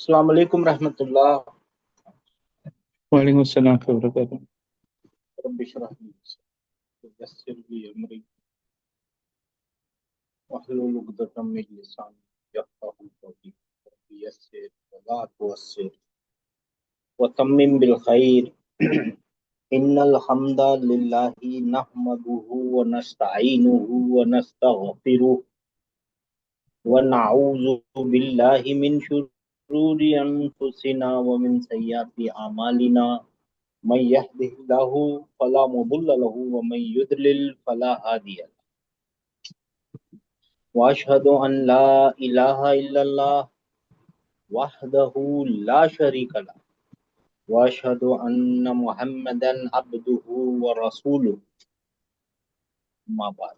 अस्सलाम वालेकुम रहमतुल्लाह। वालेकुम अस्सलाम वरहमतुल्लाह। रब्बि इश्रह ली सदरी वयस्सिर ली अमरी वहलुल उक़दतम मिन लिसानी यफ़क़हू क़ौली रब्बि यस्सिर वला तुअस्सिर व तम्मिम बिल खैर। इन्नल हम्दा लिल्लाहि नहमदुहु व नस्तईनुहु व नस्तगफिरुह व नऊज़ु बिल्लाहि मिन शुरूरि अनफुसिना व मिन सय्यिआति अमालिना मन यहदिहिल्लाहु फला मुदिल्ल लहु व मन युद्लिल फला हादिय लहु। व अशहदु अन ला इलाहा इल्लल्लाह वहदहु ला शरीका लह व अशहदु अन्न मुहम्मदन अब्दुहु व रसूलुहु। अम्मा बाद।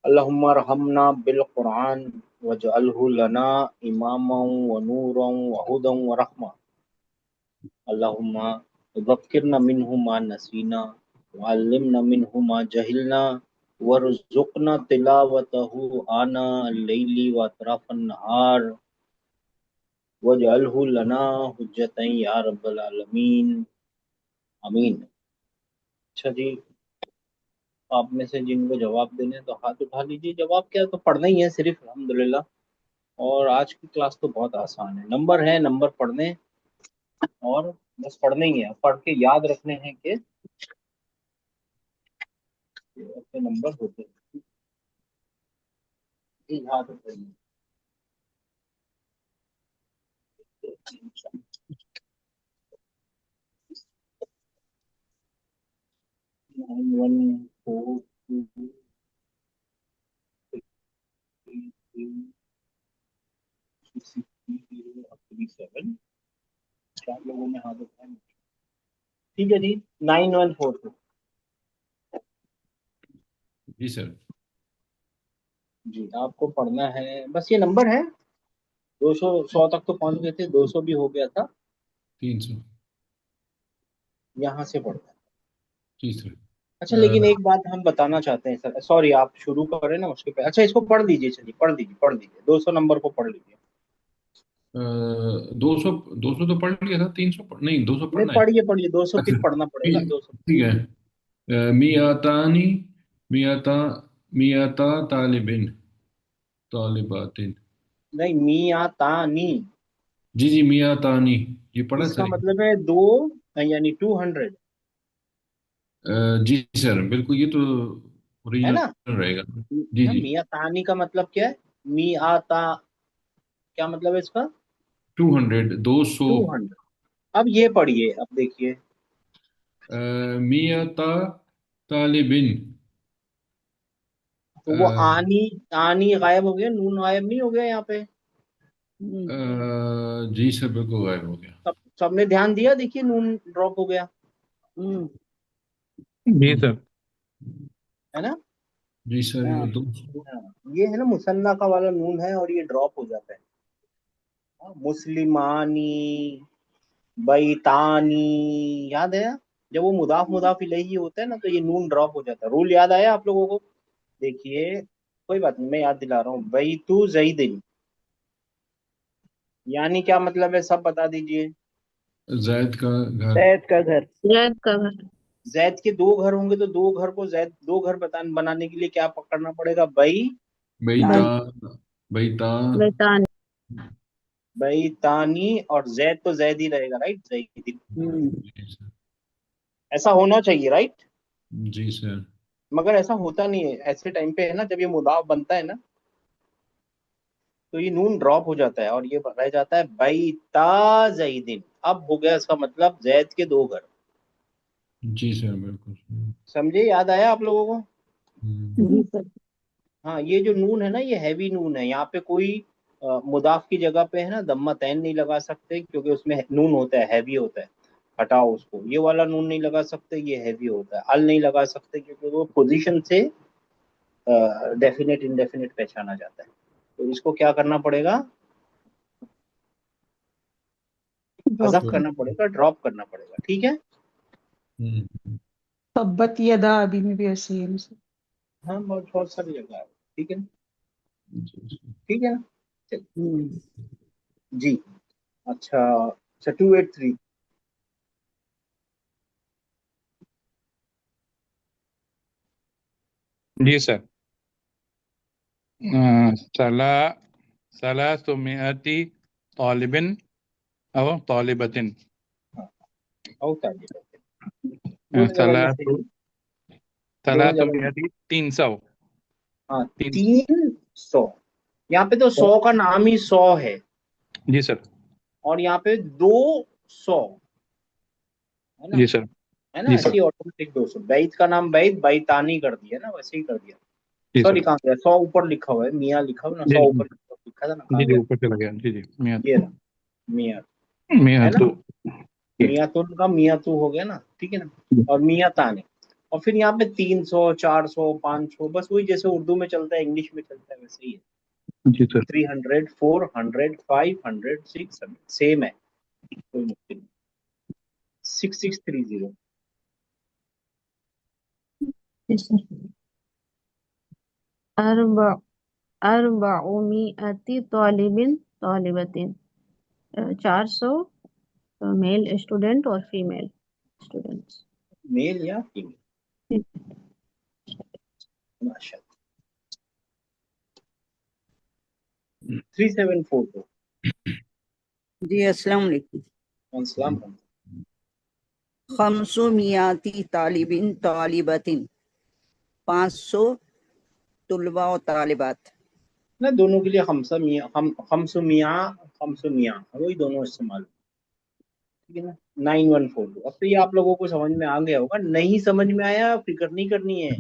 अल्लाहुम्मा अरहमना बिल कुरान वजअलहु लना इमामन व नूरन व हुदन व रहमा। अल्लाहुम्मा ज़क्किरना मिन्हु मा नसीना व अल्लिमना मिन्हु मा जहिलना वरज़ुक़ना तिलावतहु आना अल-लैली व अतराफ़न नहार वजअलहु लना हुज्जतन या रब्बल आलमीन। आमीन। अच्छा जी, आप में से जिनको जवाब देने हैं तो हाथ उठा लीजिए। जवाब क्या है, तो पढ़ना ही है सिर्फ, अल्हम्दुलिल्लाह। और आज की क्लास तो बहुत आसान है, नंबर है, नंबर पढ़ने और बस पढ़ने ही है, पढ़ के याद रखने हैं कि ऐसे नंबर होते हैं। याद रखिए। 9143363037। चार लोगों ने हाथ उठाए। ठीक है जी, 9142। जी सर। जी आपको पढ़ना है, बस ये नंबर है। 200 100 तक तो पहुंच गए थे, 200 भी हो गया था। 300। यहाँ से पढ़ना है। जी सर। अच्छा, लेकिन एक बात हम बताना चाहते हैं सर, सॉरी आप शुरू करें ना उसके पे। अच्छा, इसको पढ़ लीजिए, चलिए पढ़ लीजिए 200 नंबर को पढ़ लीजिए। 200 200 तो पढ़ लिया था, 300 नहीं, 200 नहीं, पढ़ना है। पढ़िए 200 अच्छा। फिर पढ़ना पड़ेगा, 200। ठीक है। मियातानी मियाता मियाता तालिबिन तालिबातिन। नहीं, मियातानी। जी जी, मियातानी। ये पढ़ा इसका सर। मतलब है दो, यानी 200। जी सर, बिल्कुल, ये तो है ना? ओरिजिनल रहेगा। जी जी। मियातानी का मतलब क्या है? मियाता, क्या मतलब है इसका? 200, 200। 200। अब ये पढ़िए, अब देखिए। मियाता तालिबिन। तो वो आनी, आनी गायब हो गया, नून गायब नहीं हो गया यहाँ पे? जी सर, बिल्कुल गायब हो गया। सबने ध्यान दिया, देखिए नून ड्रॉप हो गया। जी सर। है ना? जी सर, ये हाँ। 200। हाँ, ये है ना, मुसन्ना का वाला नून है और ये ड्रॉप हो जाता है। हाँ, मुस्लिमानी, बैतानी, याद है? जब वो मुदाफ मुदाफ इलैहि होता है ना, तो ये नून ड्रॉप हो जाता है। रूल याद आया आप लोगों को? देखिए, कोई बात नहीं, मैं याद दिला रहा हूँ। बैतु जैदिन, यानी क्या मतलब है, सब बता दीजिए। जायद का घर। जैद का घर। जैद का घर। जैद के दो घर होंगे तो दो घर को जैद, दो घर बनाने के लिए क्या पकड़ना पड़ेगा? बैता बैता। बैतान। बैतानी, और जैद तो जैद ही रहेगा, राइट? जैदिन। जी सर। ऐसा होना चाहिए, राइट? जी सर। मगर ऐसा होता नहीं है। ऐसे टाइम पे है ना, जब ये मुदाफ बनता है ना, तो ये नून ड्रॉप हो जाता है और ये रह जाता है बैता जैदिन। अब हो गया इसका मतलब जैद के दो घर। जी सर, बिल्कुल। समझे? याद आया आप लोगों को? जी सर। हाँ, ये जो नून है ना, ये हैवी नून है। यहाँ पे कोई मुदाफ की जगह पे है ना, दम्मा तैन नहीं लगा सकते, क्योंकि उसमें नून होता है, हैवी होता है। हटाओ उसको, ये वाला नून नहीं लगा सकते, ये हैवी होता है। अल नहीं लगा सकते, क्योंकि वो पोजीशन से डेफिनेट इंडेफिनेट पहचाना जाता है। तो इसको क्या करना पड़ेगा? हज़फ तो करना पड़ेगा, ड्रॉप करना पड़ेगा। ठीक है? हम्म, तब्बत यदा अभी में भी ऐसे ही है। हाँ, बहुत बहुत सारी जगह है। ठीक है। जी। ठीक है ना? चलिए जी। अच्छा 283। जी सर। सला सलासुमिअती तालिबिन और तालिबतिन। हाँ, और तालिब दोनों जगह ये सलासु सेम, दोनों जगह। सलासुमिअती 300। हाँ 300। 300। यहाँ पे तो 100 का नाम ही 100 है, जी सर। और यहाँ पे 200 है ना? जी सर। है ना? जी ऐसे सर। ही ऑटोमेटिक 200। बैत का नाम बैत बैतानी कर दिया ना, वैसे ही कर दिया। जी सॉरी सर। कहाँ गया? 100 ऊपर लिखा हुआ है, मियाँ लिखा हुआ है ना, जी 100 जी। ऊपर लिखा था ना, जी कहाँ जी गया? ऊपर चला गया। जी जी मियाँ। ये रहा मियाँ, मियाँ है ना? तो मियातुन का मियातू हो गया ना, ठीक है ना? और मियाताने, और फिर यहाँ पे 300 400 500, बस वही जैसे उर्दू में चलता है इंग्लिश में चलता है वैसे ही है। जी सर। 300 400 500 600 सेम है, कोई मुश्किल नहीं। 6630। Yes, sir. अर्बा अर्बाउमिअती तालिबिन तालिबतिन। 400 मेल स्टूडेंट और फीमेल स्टूडेंट्स। मेल या फीमेल? माशाल्लाह। 3742। जी अस्सलाम वालेकुम। सलाम। खमसु मियाती तालिबिन तालिबतिन। 500 तुलबा और तालिबात। ना दोनों के लिए हमसा मियाँ, हमसु मियाँ वही दोनों इस्तेमाल, ठीक है ना? 9142। अब तो ये आप लोगों को समझ में आ गया होगा, नहीं समझ में आया फिक्र नहीं करनी है,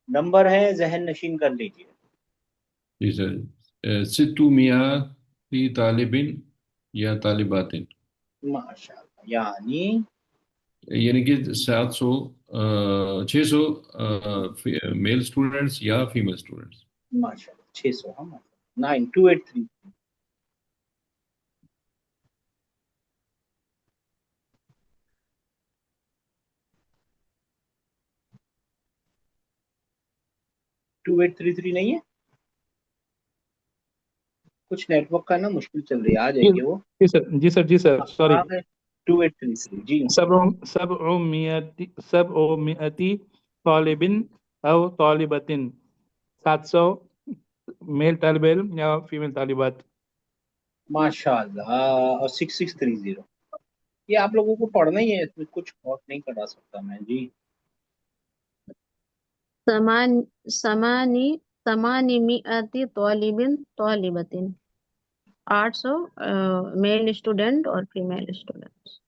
नंबर है, जहन नशीन कर लीजिए। जी सर। सित्तू मियाँ फी तालिबिन या तालिबातिन, माशाल्लाह, यानी यानी कि 600 मेल स्टूडेंट्स या फीमेल स्टूडेंट्स। माशाल्लाह 600। हाँ माशाल्लाह। 9283। 2833 नहीं है? कुछ नेटवर्क का ना मुश्किल चल रही है, आ जी जाएंगे वो। जी सर। जी सर। जी सर सॉरी। आ गए 2833 जी। सबउमियती तालिबिन और तालिबतिन। 700 मेल तालिब इल्म या फीमेल तालिबात। माशाल्लाह। और 6630, ये आप लोगों को पढ़ना ही है, इसमें कुछ और नहीं करा सकता मैं जी। समान समानी समानिमिअती तालिबिन तालिबतिन। 800 मेल स्टूडेंट और फीमेल स्टूडेंट्स।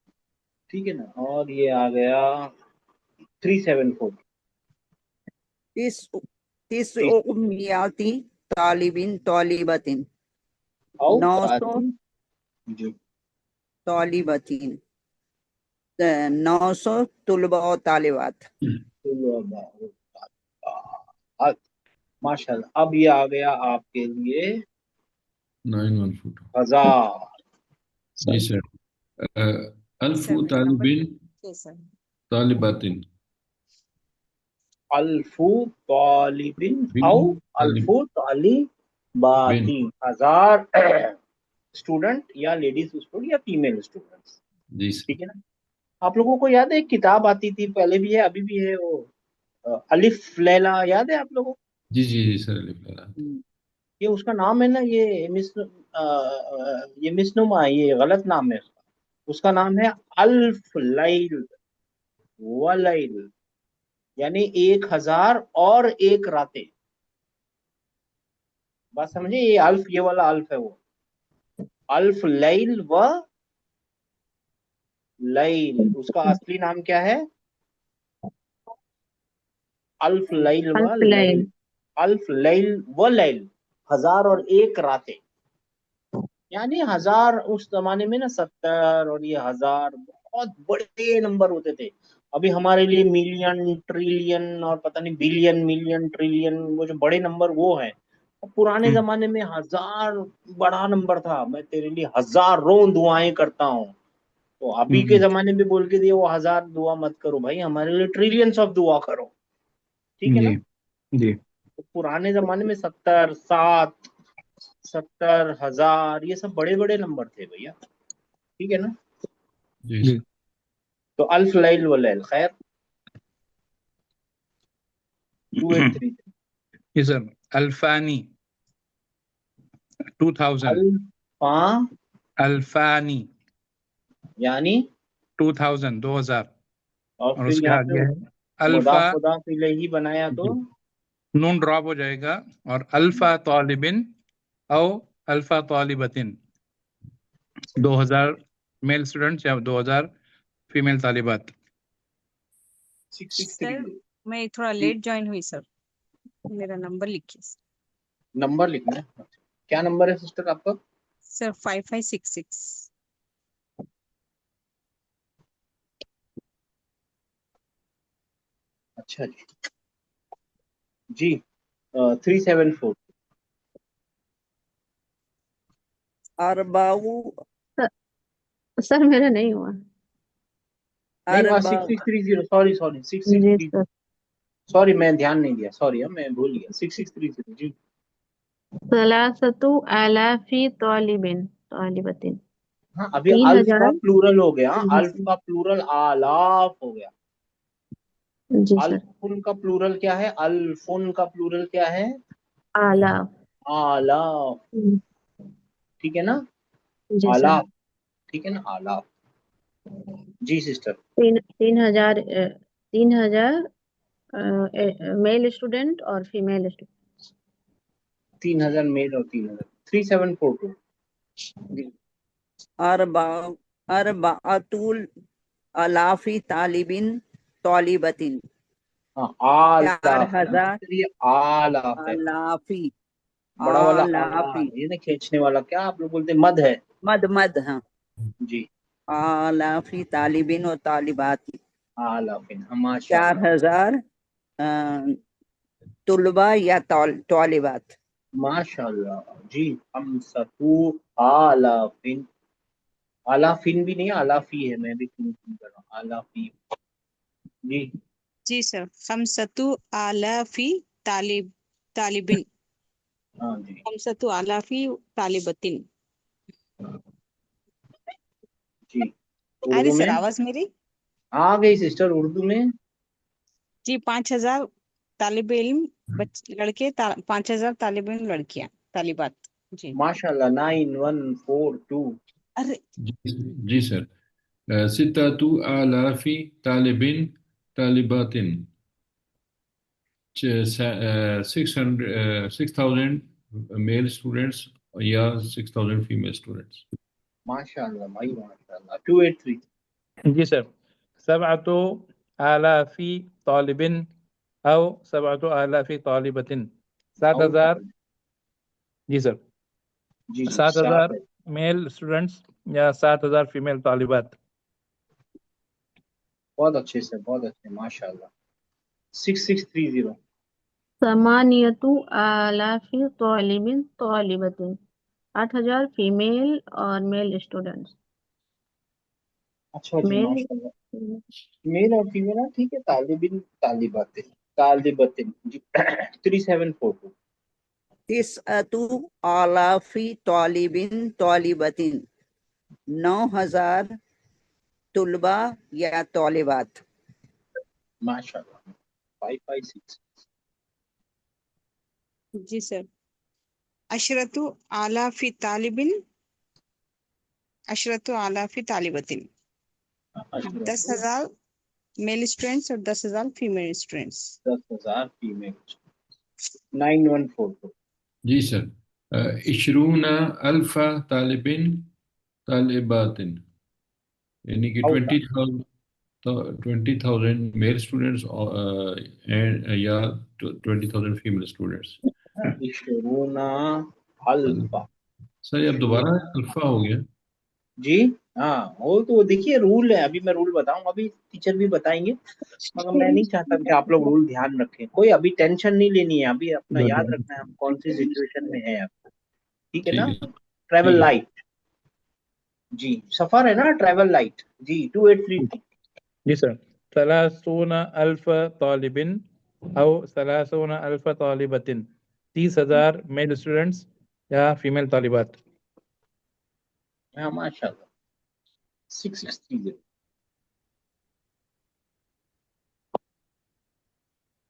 ठीक है ना? और ये आ गया 374। तीस मियाती तालिबिन तालिबतिन। और 900 जी। तालिबतिन। 900 तुलबा और तालिबात। माशाल्लाह। अब ये आ गया आपके लिए 9142। 1000। जी सर। अल्फु तालिबिन तालिबातिन अल्फू तालिबिन बिन औ तालिब अल्फू बिन। तालिबाती। 1000 स्टूडेंट या लेडीज स्टूडेंट या फीमेल स्टूडेंट्स, जी सर। ठीक है ना? आप लोगों को याद है एक किताब आती थी, पहले भी है अभी भी है, वो अलिफ लैला, याद है आप लोगों को? जी जी जी सर, अलिफ लैला। ये उसका नाम है ना, ये मिसनुमा है, ये गलत नाम है उसका। उसका नाम है अल्फ लैल वलैल, यानी 1000 और एक रातें। बात समझे? ये अल्फ, ये वाला अल्फ है वो, अल्फ लैल व लैल। उसका असली नाम क्या है? अल्फ लैल व अल्फ लैल। लैल। अल्फ लैल व लैल, 1000 और एक रातें। यानी 1000 उस जमाने में ना, 70 और ये 1000 बहुत बड़े नंबर होते थे। अभी हमारे लिए मिलियन ट्रिलियन और पता नहीं बिलियन मिलियन ट्रिलियन, वो जो बड़े नंबर वो है। और पुराने हम्म। जमाने में 1000 बड़ा नंबर था। मैं तेरे लिए हजारों दुआएं करता हूँ। तो अभी के हम्म। जमाने में बोल के दिए वो 1000 दुआ मत करो भाई, हमारे लिए ट्रिलियंस ऑफ दुआ करो, ठीक है जी ना? जी। तो पुराने जमाने में 70 7 70,000, ये सब बड़े बड़े नंबर थे भैया, ठीक है ना। जी जी तो अल्फ लैल व लैल खैर 283 जी सर। अल्फानी 2000। अल्फा अल्फानी यानी 2000। और और फिर उसके यहाँ पे आगे है अल्फा। मुदाफ मुदाफ इलैही बनाया तो जी, नून ड्रॉप हो जाएगा और अल्फा तालिबिन औ अल्फा तालिबतिन। 2000 मेल स्टूडेंट्स या 2000 फीमेल तालिबात। 663 सर मैं थोड़ा लेट ज्वाइन हुई सर, मेरा नंबर लिखिए नंबर लिखना है। क्या नंबर है सिस्टर आपका? सर 5566। अच्छा जी, जी 374। अरबाऊ सर मेरा नहीं हुआ। नहीं वहाँ अरबा 6630, सॉरी सॉरी जी 6630, सर। सॉरी मैं ध्यान नहीं दिया, सॉरी मैं भूल गया। 6630 जी। सलासतु आलाफी तालिबिन तालिबतिन। हाँ अभी अल्फ का 3000। प्लूरल हो गया, जी अल्फ सर। का प्लूरल आलाफ हो गया। जी सर। अल्फुन का प्लूरल क्या है? अल्फुन का प्लूरल क्या है? आलाफ। आलाफ, ठीक है ना। जी सर। आलाफ, ठीक है ना, आलाफ। जी सिस्टर। 3000 3000 मेल स्टूडेंट और फीमेल स्टूडेंट। 3000 मेल और 3000। 3742 जी। अरबा अरबाअतुल अलाफी तालिबिन तालिबतिन। हाँ आलाफ है ना, 4000 तो ये आलाफ है, अलाफी बड़ा वाला आ, आलाफी ये ना खींचने वाला, क्या आप लोग बोलते हैं, मद है। मद मद हाँ। जी आलाफी तालिबिन और तालिबाती। आलाफिन, हाँ माशाल्लाह 4000 तुलबा या तालिबात। माशाल्लाह जी। हम सतू आलाफिन, आलाफिन भी नहीं आलाफी है, मैं भी कंफ्यूज कर रहा हूँ, आलाफी जी। जी सर। खमसतु आलाफी तालिबिन। हाँ जी खमसतु आलाफी तालिबतिन। जी। आ रही उर्दू सर में आवाज मेरी? आ गई सिस्टर, उर्दू में। जी 5000 तालिब इल्म लड़के, 5000 तालिब इल्म लड़कियां तालिबात। जी। माशाल्लाह 9142। अरे जी सर। सित्तातु आलाफी तालिबिन तालिबातिन। 6,000 मेल स्टूडेंट्स या 6,000 फीमेल स्टूडेंट्स। माशाल्लाह भाई माशाल्लाह। 283 जी सर। सबअतु आलाफी तालिबिन औ सबअतु आलाफी तालिबतिन। 7000। जी सर। जी जी 7000 7 मेल स्टूडेंट्स या 7000 फीमेल तालिबात। बहुत अच्छे से, बहुत अच्छे माशाल्लाह। 6630 समानियतु आलाफी तालिबिन तालिबतिन। 8000 फीमेल और मेल स्टूडेंट्स। अच्छा जी मेल। माशाल्लाह। मेल और फीमेल है, ठीक है। तालिबिन तालिबातिन तालिबातिन जी। 3742 तिसअतु आलाफी तालिबिन तालिबतिन। 9000 तुलबा या तालिबात। माशाल्लाह। 556 जी सर। अशरतु आलाफी तालिबिन अशरतु आलाफी तालिबतिन। 10,000 मेल स्टूडेंट्स और 10,000 फीमेल स्टूडेंट्स। 10,000 फीमेल। 9142 जी सर। इशरूना अल्फा तालिबिन तालिबातिन, यानी कि 20,000 मेल स्टूडेंट्स या 20,000 फीमेल स्टूडेंट्स। इशरूना अल्फा। सर ये अब दोबारा अल्फा हो गया। जी हाँ, वो देखिए रूल है, अभी मैं रूल बताऊंगा, अभी टीचर भी बताएंगे, मगर मैं नहीं चाहता कि आप लोग रूल ध्यान रखें। कोई अभी टेंशन नहीं लेनी है, अभी अपना याद रखना है हम कौन सी सिचुएशन में है अब, ठीक है ठीक ना। है ट्रैवल ठीक है। लाइट जी, सफर है ना, ट्रैवल लाइट जी। 2833 जी सर। सलासून अल्फ तालिबिन औ सलासून अल्फ तालिबतिन। 30,000 मेल स्टूडेंट्स या फीमेल तालिबात? हाँ माशाल्लाह 6630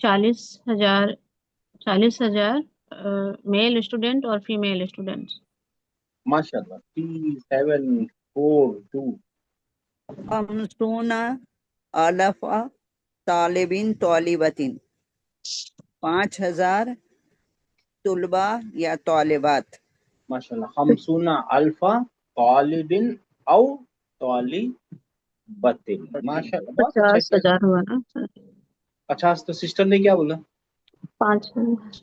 40,000 मेल स्टूडेंट और फीमेल स्टूडेंट्स। माशाल्लाह 3742 खमसून अलफा तालिबिन तालिबतिन 5,000 तुलबा या तालिबात। माशाल्लाह खमसूना अल्फा तालिबिन औ तालिबतिन माशाल्लाह बहुत अच्छा 50,000 हुआ ना सर? 50 तो सिस्टर ने क्या बोला? 5,000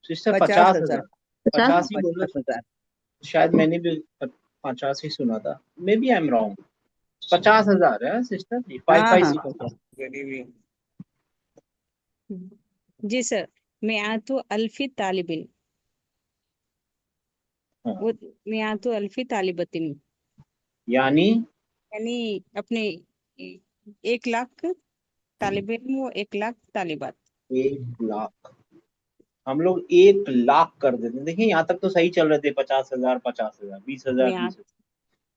सिस्टर 50,000 50,000 50 ही बोला 50,000 शायद मैंने भी 50 ही सुना था maybe I am wrong 50,000 है सिस्टर जी हाँ 556 जी सर, मियातु अल्फी तालिबिन हाँ, वो मियातु अल्फी तालिबतिन यानी यानी अपने 1,00,000 तालिब इल्म वो 1,00,000 तालिबात। 1,00,000 हम लोग 1,00,000 कर देते हैं। देखिए यहाँ तक तो सही चल रहे थे 50,000 50,000 20,000 मियात 20,000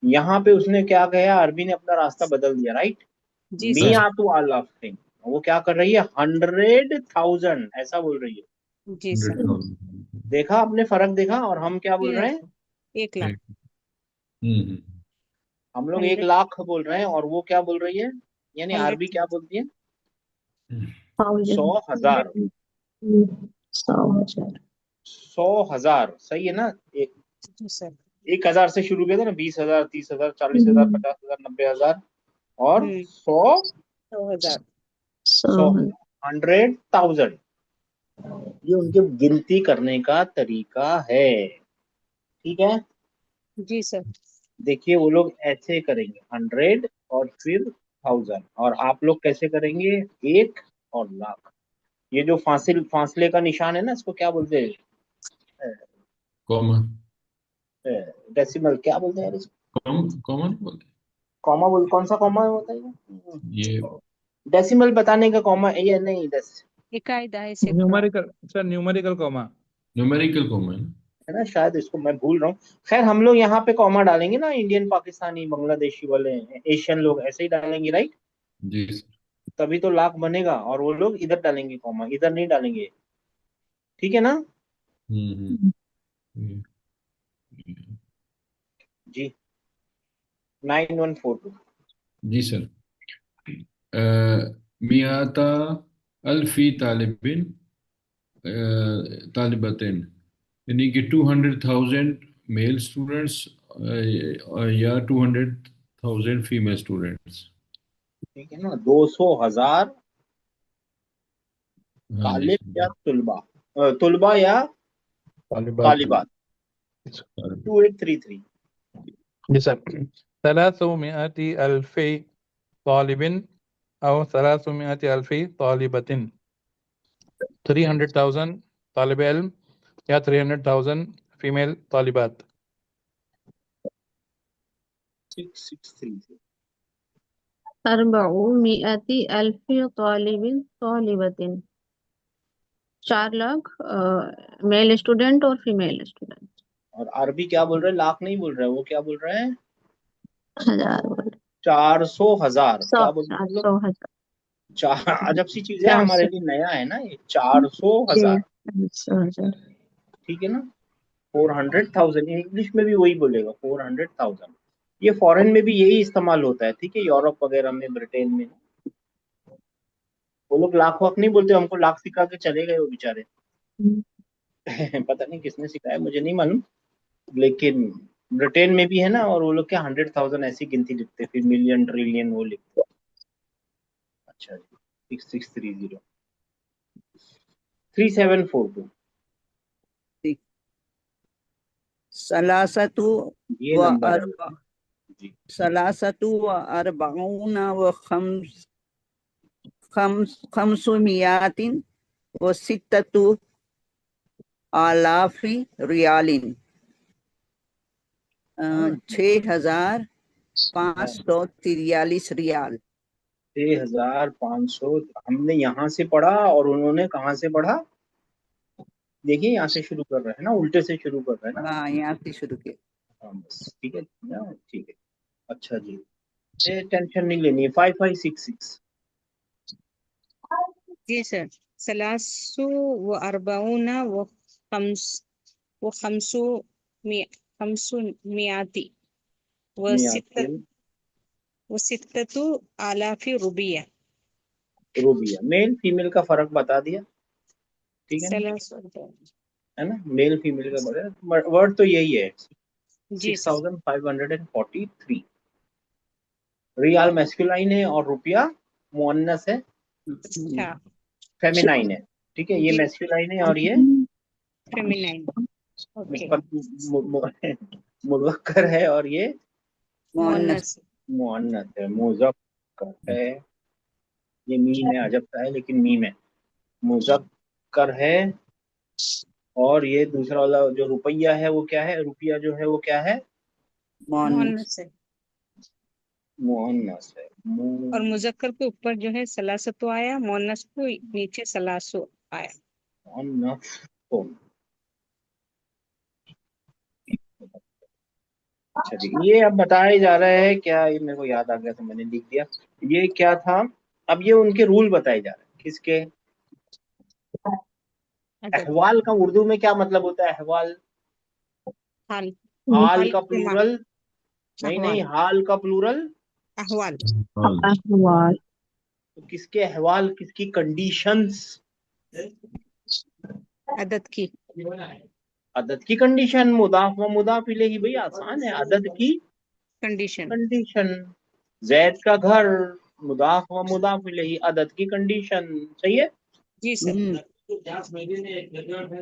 यहाँ पे उसने क्या कहा अरबी ने अपना रास्ता बदल दिया राइट जी सर, मियातु अल्फिन वो क्या कर रही है 100,000 ऐसा बोल रही है जी सर, 100,000 देखा आपने फर्क देखा और हम क्या बोल रहे हैं 1,00,000 हम्म हम लोग 100 1,00,000 बोल रहे हैं और वो क्या बोल रही है यानी अरबी क्या 100,000 बोलती है थाउजेंड 100,000 100,000 100,000 सही है ना जी सर, 1,000 से शुरू किया था ना 20,000 30,000 40,000 50,000 90,000 और 100,000 100,000 ये उनके गिनती करने का तरीका है ठीक है जी सर, देखिए वो लोग ऐसे करेंगे 100 और फिर 1000 और आप लोग कैसे करेंगे 1 और लाख ये जो फासले का निशान है ना इसको क्या बोलते हैं कॉमा डेसिमल क्या बोलते हैं यार इसको कॉमन बोलते कॉमा बोल कौन सा कॉमा होता है ये डेसिमल बताने का कॉमा ये नहीं इकायदा है से numerical sir, numerical comma. Numerical common है ना शायद इसको मैं भूल रहा हूँ खैर हम लोग यहाँ पे कॉमा डालेंगे ना इंडियन पाकिस्तानी बांग्लादेशी वाले एशियन लोग ऐसे ही डालेंगे राइट जी सर तभी तो लाख बनेगा और वो लोग इधर डालेंगे कॉमा इधर नहीं डालेंगे ठीक है ना हम्म जी 9142 जी सर मियाता अल्फी तालिबिन तालिबतिन यानी कि 200,000 मेल स्टूडेंट्स या 200,000 फीमेल स्टूडेंट्स ठीक है ना 200,000 हाँ जी तालिब या तुलबा या तालिबात 2833 जी सर, 300 अल्फी तालिबिन और 300 अल्फी तालिबतिन 300,000 तालिब इल्म या 300,000 फीमेल तालिबात 6633 400 अल्फ तालिबिन तालिबतिन 4,00,000 मेल स्टूडेंट और फीमेल स्टूडेंट। और अरबी क्या बोल रहे हैं लाख नहीं बोल रहे हैं वो क्या बोल रहे हैं 1,000 400,000 क्या बोल रहे हैं लोग 100,000 अजब सी चीज है हमारे लिए नया है ना ये 400,000 100,000 ठीक है ना 400,000 इंग्लिश में भी वही बोलेगा 400,000 ये फॉरेन में भी यही इस्तेमाल होता है ठीक है यूरोप वगैरह में ब्रिटेन में वो लोग लाख वाख नहीं बोलते हमको लाख सिखा के चले गए वो बेचारे पता नहीं किसने सिखाया मुझे नहीं मालूम लेकिन ब्रिटेन में भी है ना और वो लोग क्या 100,000 ऐसी गिनती लिखते फिर मिलियन ट्रिलियन वो लिखते अच्छा जी 6630 3742 सलासतु ये व नंबर है अर्बा जी सलासतु व अर्बाउन व खमसुमियातिन व सित्ततु आलाफी रियालिन 6,543 रियाल 6,500 हमने यहाँ से पढ़ा और उन्होंने कहाँ से पढ़ा? देखिए यहाँ से शुरू कर रहे हैं ना, उल्टे से शुरू कर रहे हैं ना। हाँ, यहाँ से शुरू किया। हाँ बस ठीक है ना, ठीक है। अच्छा जी, ये टेंशन नहीं लेनी है। 5566 जी सर। सलासु व अरबाउना व खमसु मियाती व मियातिल सित्ततु आलाफी रुबिया। रूबिया। मेल फीमेल का फर्क बता दिया, ठीक है ना, सलासु है ना, मेल फीमेल का बता, वर्ड तो यही है। जी सर। 6543 रियाल मैस्कुलाइन है और रुपया मुअन्नस है, अच्छा। फेमिनाइन है। ठीक है, ये जी मैस्कुलाइन है और ये फेमिनाइन। ओके। मुज़क्कर है और ये मुअन्नस। मुअन्नस है। मुज़क्कर है, ये मीम है, अजब सा है लेकिन मीम है। मुज़क्कर है और ये दूसरा वाला जो रुपया है वो क्या है? रुपया जो है वो क्या है? मुअन्नस है। मुअन्नस है। और मुजक्कर के ऊपर जो है सलासतो आया, मुअन्नस को नीचे सलासो आया। मुअन्नस को। अच्छा जी, ये अब बताया जा रहा है क्या, ये मेरे को याद आ गया तो मैंने लिख दिया। ये क्या था? अब ये उनके रूल बताए जा रहे हैं। किसके? अदद। अहवाल का उर्दू में क्या मतलब होता है? अहवाल, हाल। हाल का के प्लूरल नहीं, अहवाल। हाल का प्लूरल अहवाल। हाल। अहवाल। तो किसके अहवाल, किसकी कंडीशंस? अदद की अदद की कंडीशन। मुदाफ व मुदाफ इलैहि, भाई आसान है। अदद की कंडीशन। कंडीशन। जैद का घर, मुदाफ व मुदाफ इलैहि, अदद की कंडीशन। सही है, जी सर।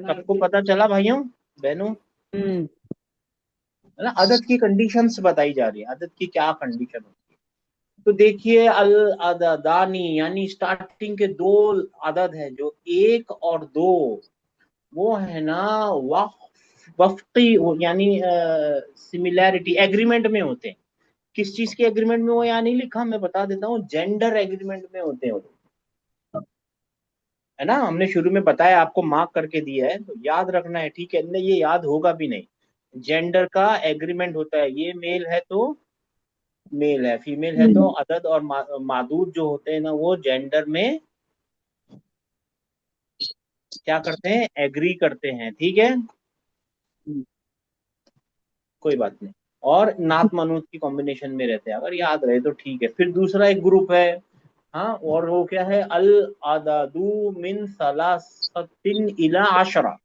सबको पता चला भाइयों बहनों? है ना, अदद की कंडीशंस बताई जा रही है। अदद की क्या कंडीशन होती है? तो देखिए, अल अददानी यानी स्टार्टिंग के दो अदद है, जो एक और दो, वो है ना वफ्की यानी सिमिलैरिटी, एग्रीमेंट में होते हैं। किस चीज के एग्रीमेंट में? वो यहाँ नहीं लिखा, मैं बता देता हूँ, जेंडर एग्रीमेंट में होते हैं वो लोग। है ना, हमने शुरू में बताया, आपको मार्क करके दिया है तो याद रखना है, ठीक है? नहीं, ये याद होगा भी नहीं। जेंडर का एग्रीमेंट होता है, ये मेल है तो मेल है, फीमेल है तो अदद, और मादूद जो होते हैं ना, वो जेंडर में क्या करते हैं? एग्री करते हैं। ठीक है, कोई बात नहीं। और नात मनूत की कॉम्बिनेशन में रहते हैं, अगर याद रहे तो ठीक है। फिर दूसरा एक ग्रुप है, हाँ, और वो क्या है? अल अददू मिन सलासतिन इला अशरा,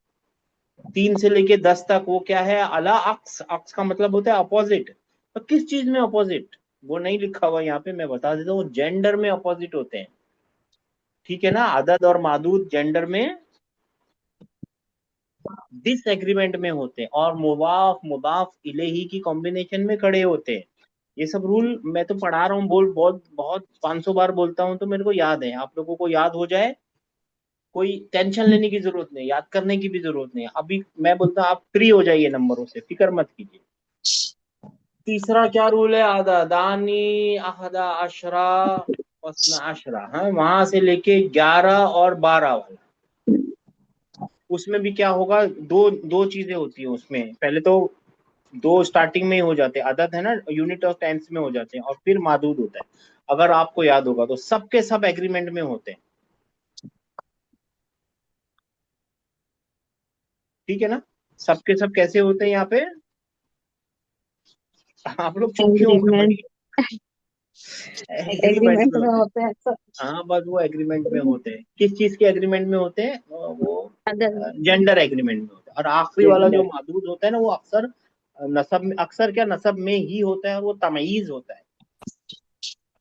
3 से लेके 10 तक। वो क्या है? अला अक्स, अक्स का मतलब होता है अपोजिट। तो किस चीज में अपोजिट? वो नहीं लिखा हुआ यहाँ पे, मैं बता देता हूँ, जेंडर में अपोजिट होते हैं। ठीक है ना, अदद और मादूद जेंडर में डिसएग्रीमेंट में होते हैं, और मुदाफ मुदाफ इलेही की कॉम्बिनेशन में खड़े होते हैं। ये सब रूल मैं तो पढ़ा रहा हूँ, बोल बहुत बहुत 500 बार बोलता हूँ तो मेरे को याद है। आप लोगों को याद हो जाए, कोई टेंशन लेने की जरूरत नहीं, याद करने की भी जरूरत नहीं। अभी मैं बोलता हूँ आप फ्री हो जाइए नंबरों से, फिक्र मत कीजिए। तीसरा क्या रूल है? आधा दानी अहदा अशरा वसना अशरा, हाँ, वहां से लेके 11 और 12 वाला। उसमें भी क्या होगा? दो दो चीजें होती है उसमें। पहले तो दो स्टार्टिंग में ही हो जाते हैं, अदद है ना, यूनिट ऑफ टाइम्स में हो जाते हैं, और फिर मादूद होता है। अगर आपको याद होगा तो सबके सब एग्रीमेंट में होते हैं। ठीक है ना, सबके सब कैसे होते हैं यहाँ पे? आप लोग चुप क्यों हो गए एग्रीमेंट। भाई? एग्रीमेंट एग्रीमेंट में में होते हैं। होते हैं तो हाँ, बस वो एग्रीमेंट में होते हैं। किस चीज के एग्रीमेंट में होते हैं? वो अदर जेंडर एग्रीमेंट में होता है। और आखिरी वाला जो मादूद होता है ना, वो अक्सर नसब में, अक्सर क्या नसब में ही होता है, और वो तमयीज होता है।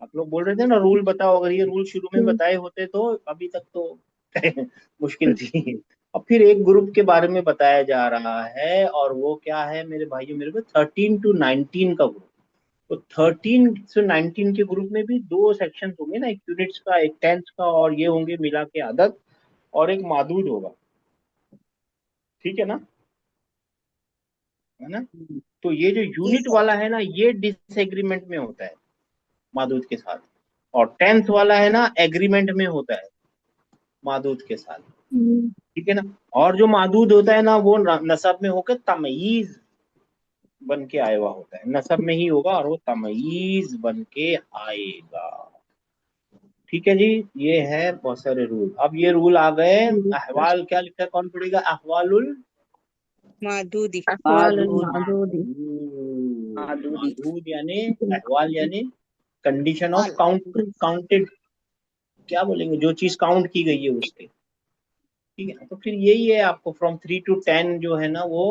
आप लोग बोल रहे थे ना रूल बताओ, अगर ये रूल शुरू में बताए होते तो अभी तक तो मुश्किल थी। अब फिर एक ग्रुप के बारे में बताया जा रहा है, और वो क्या है मेरे भाइयों मेरे को? 13 to 19 का ग्रुप। तो 13 से 19 के ग्रुप में भी दो सेक्शन होंगे ना, एक यूनिट्स का, एक टेंस का, और ये होंगे मिला के अदद, और एक मादूद होगा। ठीक है ना, है ना? तो ये जो यूनिट वाला है ना, ये डिसएग्रीमेंट में होता है मादूद के साथ, और 10th वाला है ना एग्रीमेंट में होता है मादूद के साथ, ठीक है ना। और जो मादूद होता है ना वो नसब में होकर तमयीज बन के आया हुआ होता है, नसब में ही होगा और वो तमयीज बन के आएगा, ठीक है जी। ये है बहुत सारे रूल। अब ये रूल आ गए। अहवाल क्या लिखा है, कौन पढ़ेगा? अहवालुल मादूदी। अफ़आल मादूद मादूदी। मादूदी मादूद यानी अहवाल यानी कंडीशन ऑफ हाल। काउंटेड, क्या बोलेंगे, जो चीज काउंट की गई है उसके, ठीक है। तो फिर यही है आपको फ्रॉम 3 to 10 जो है ना वो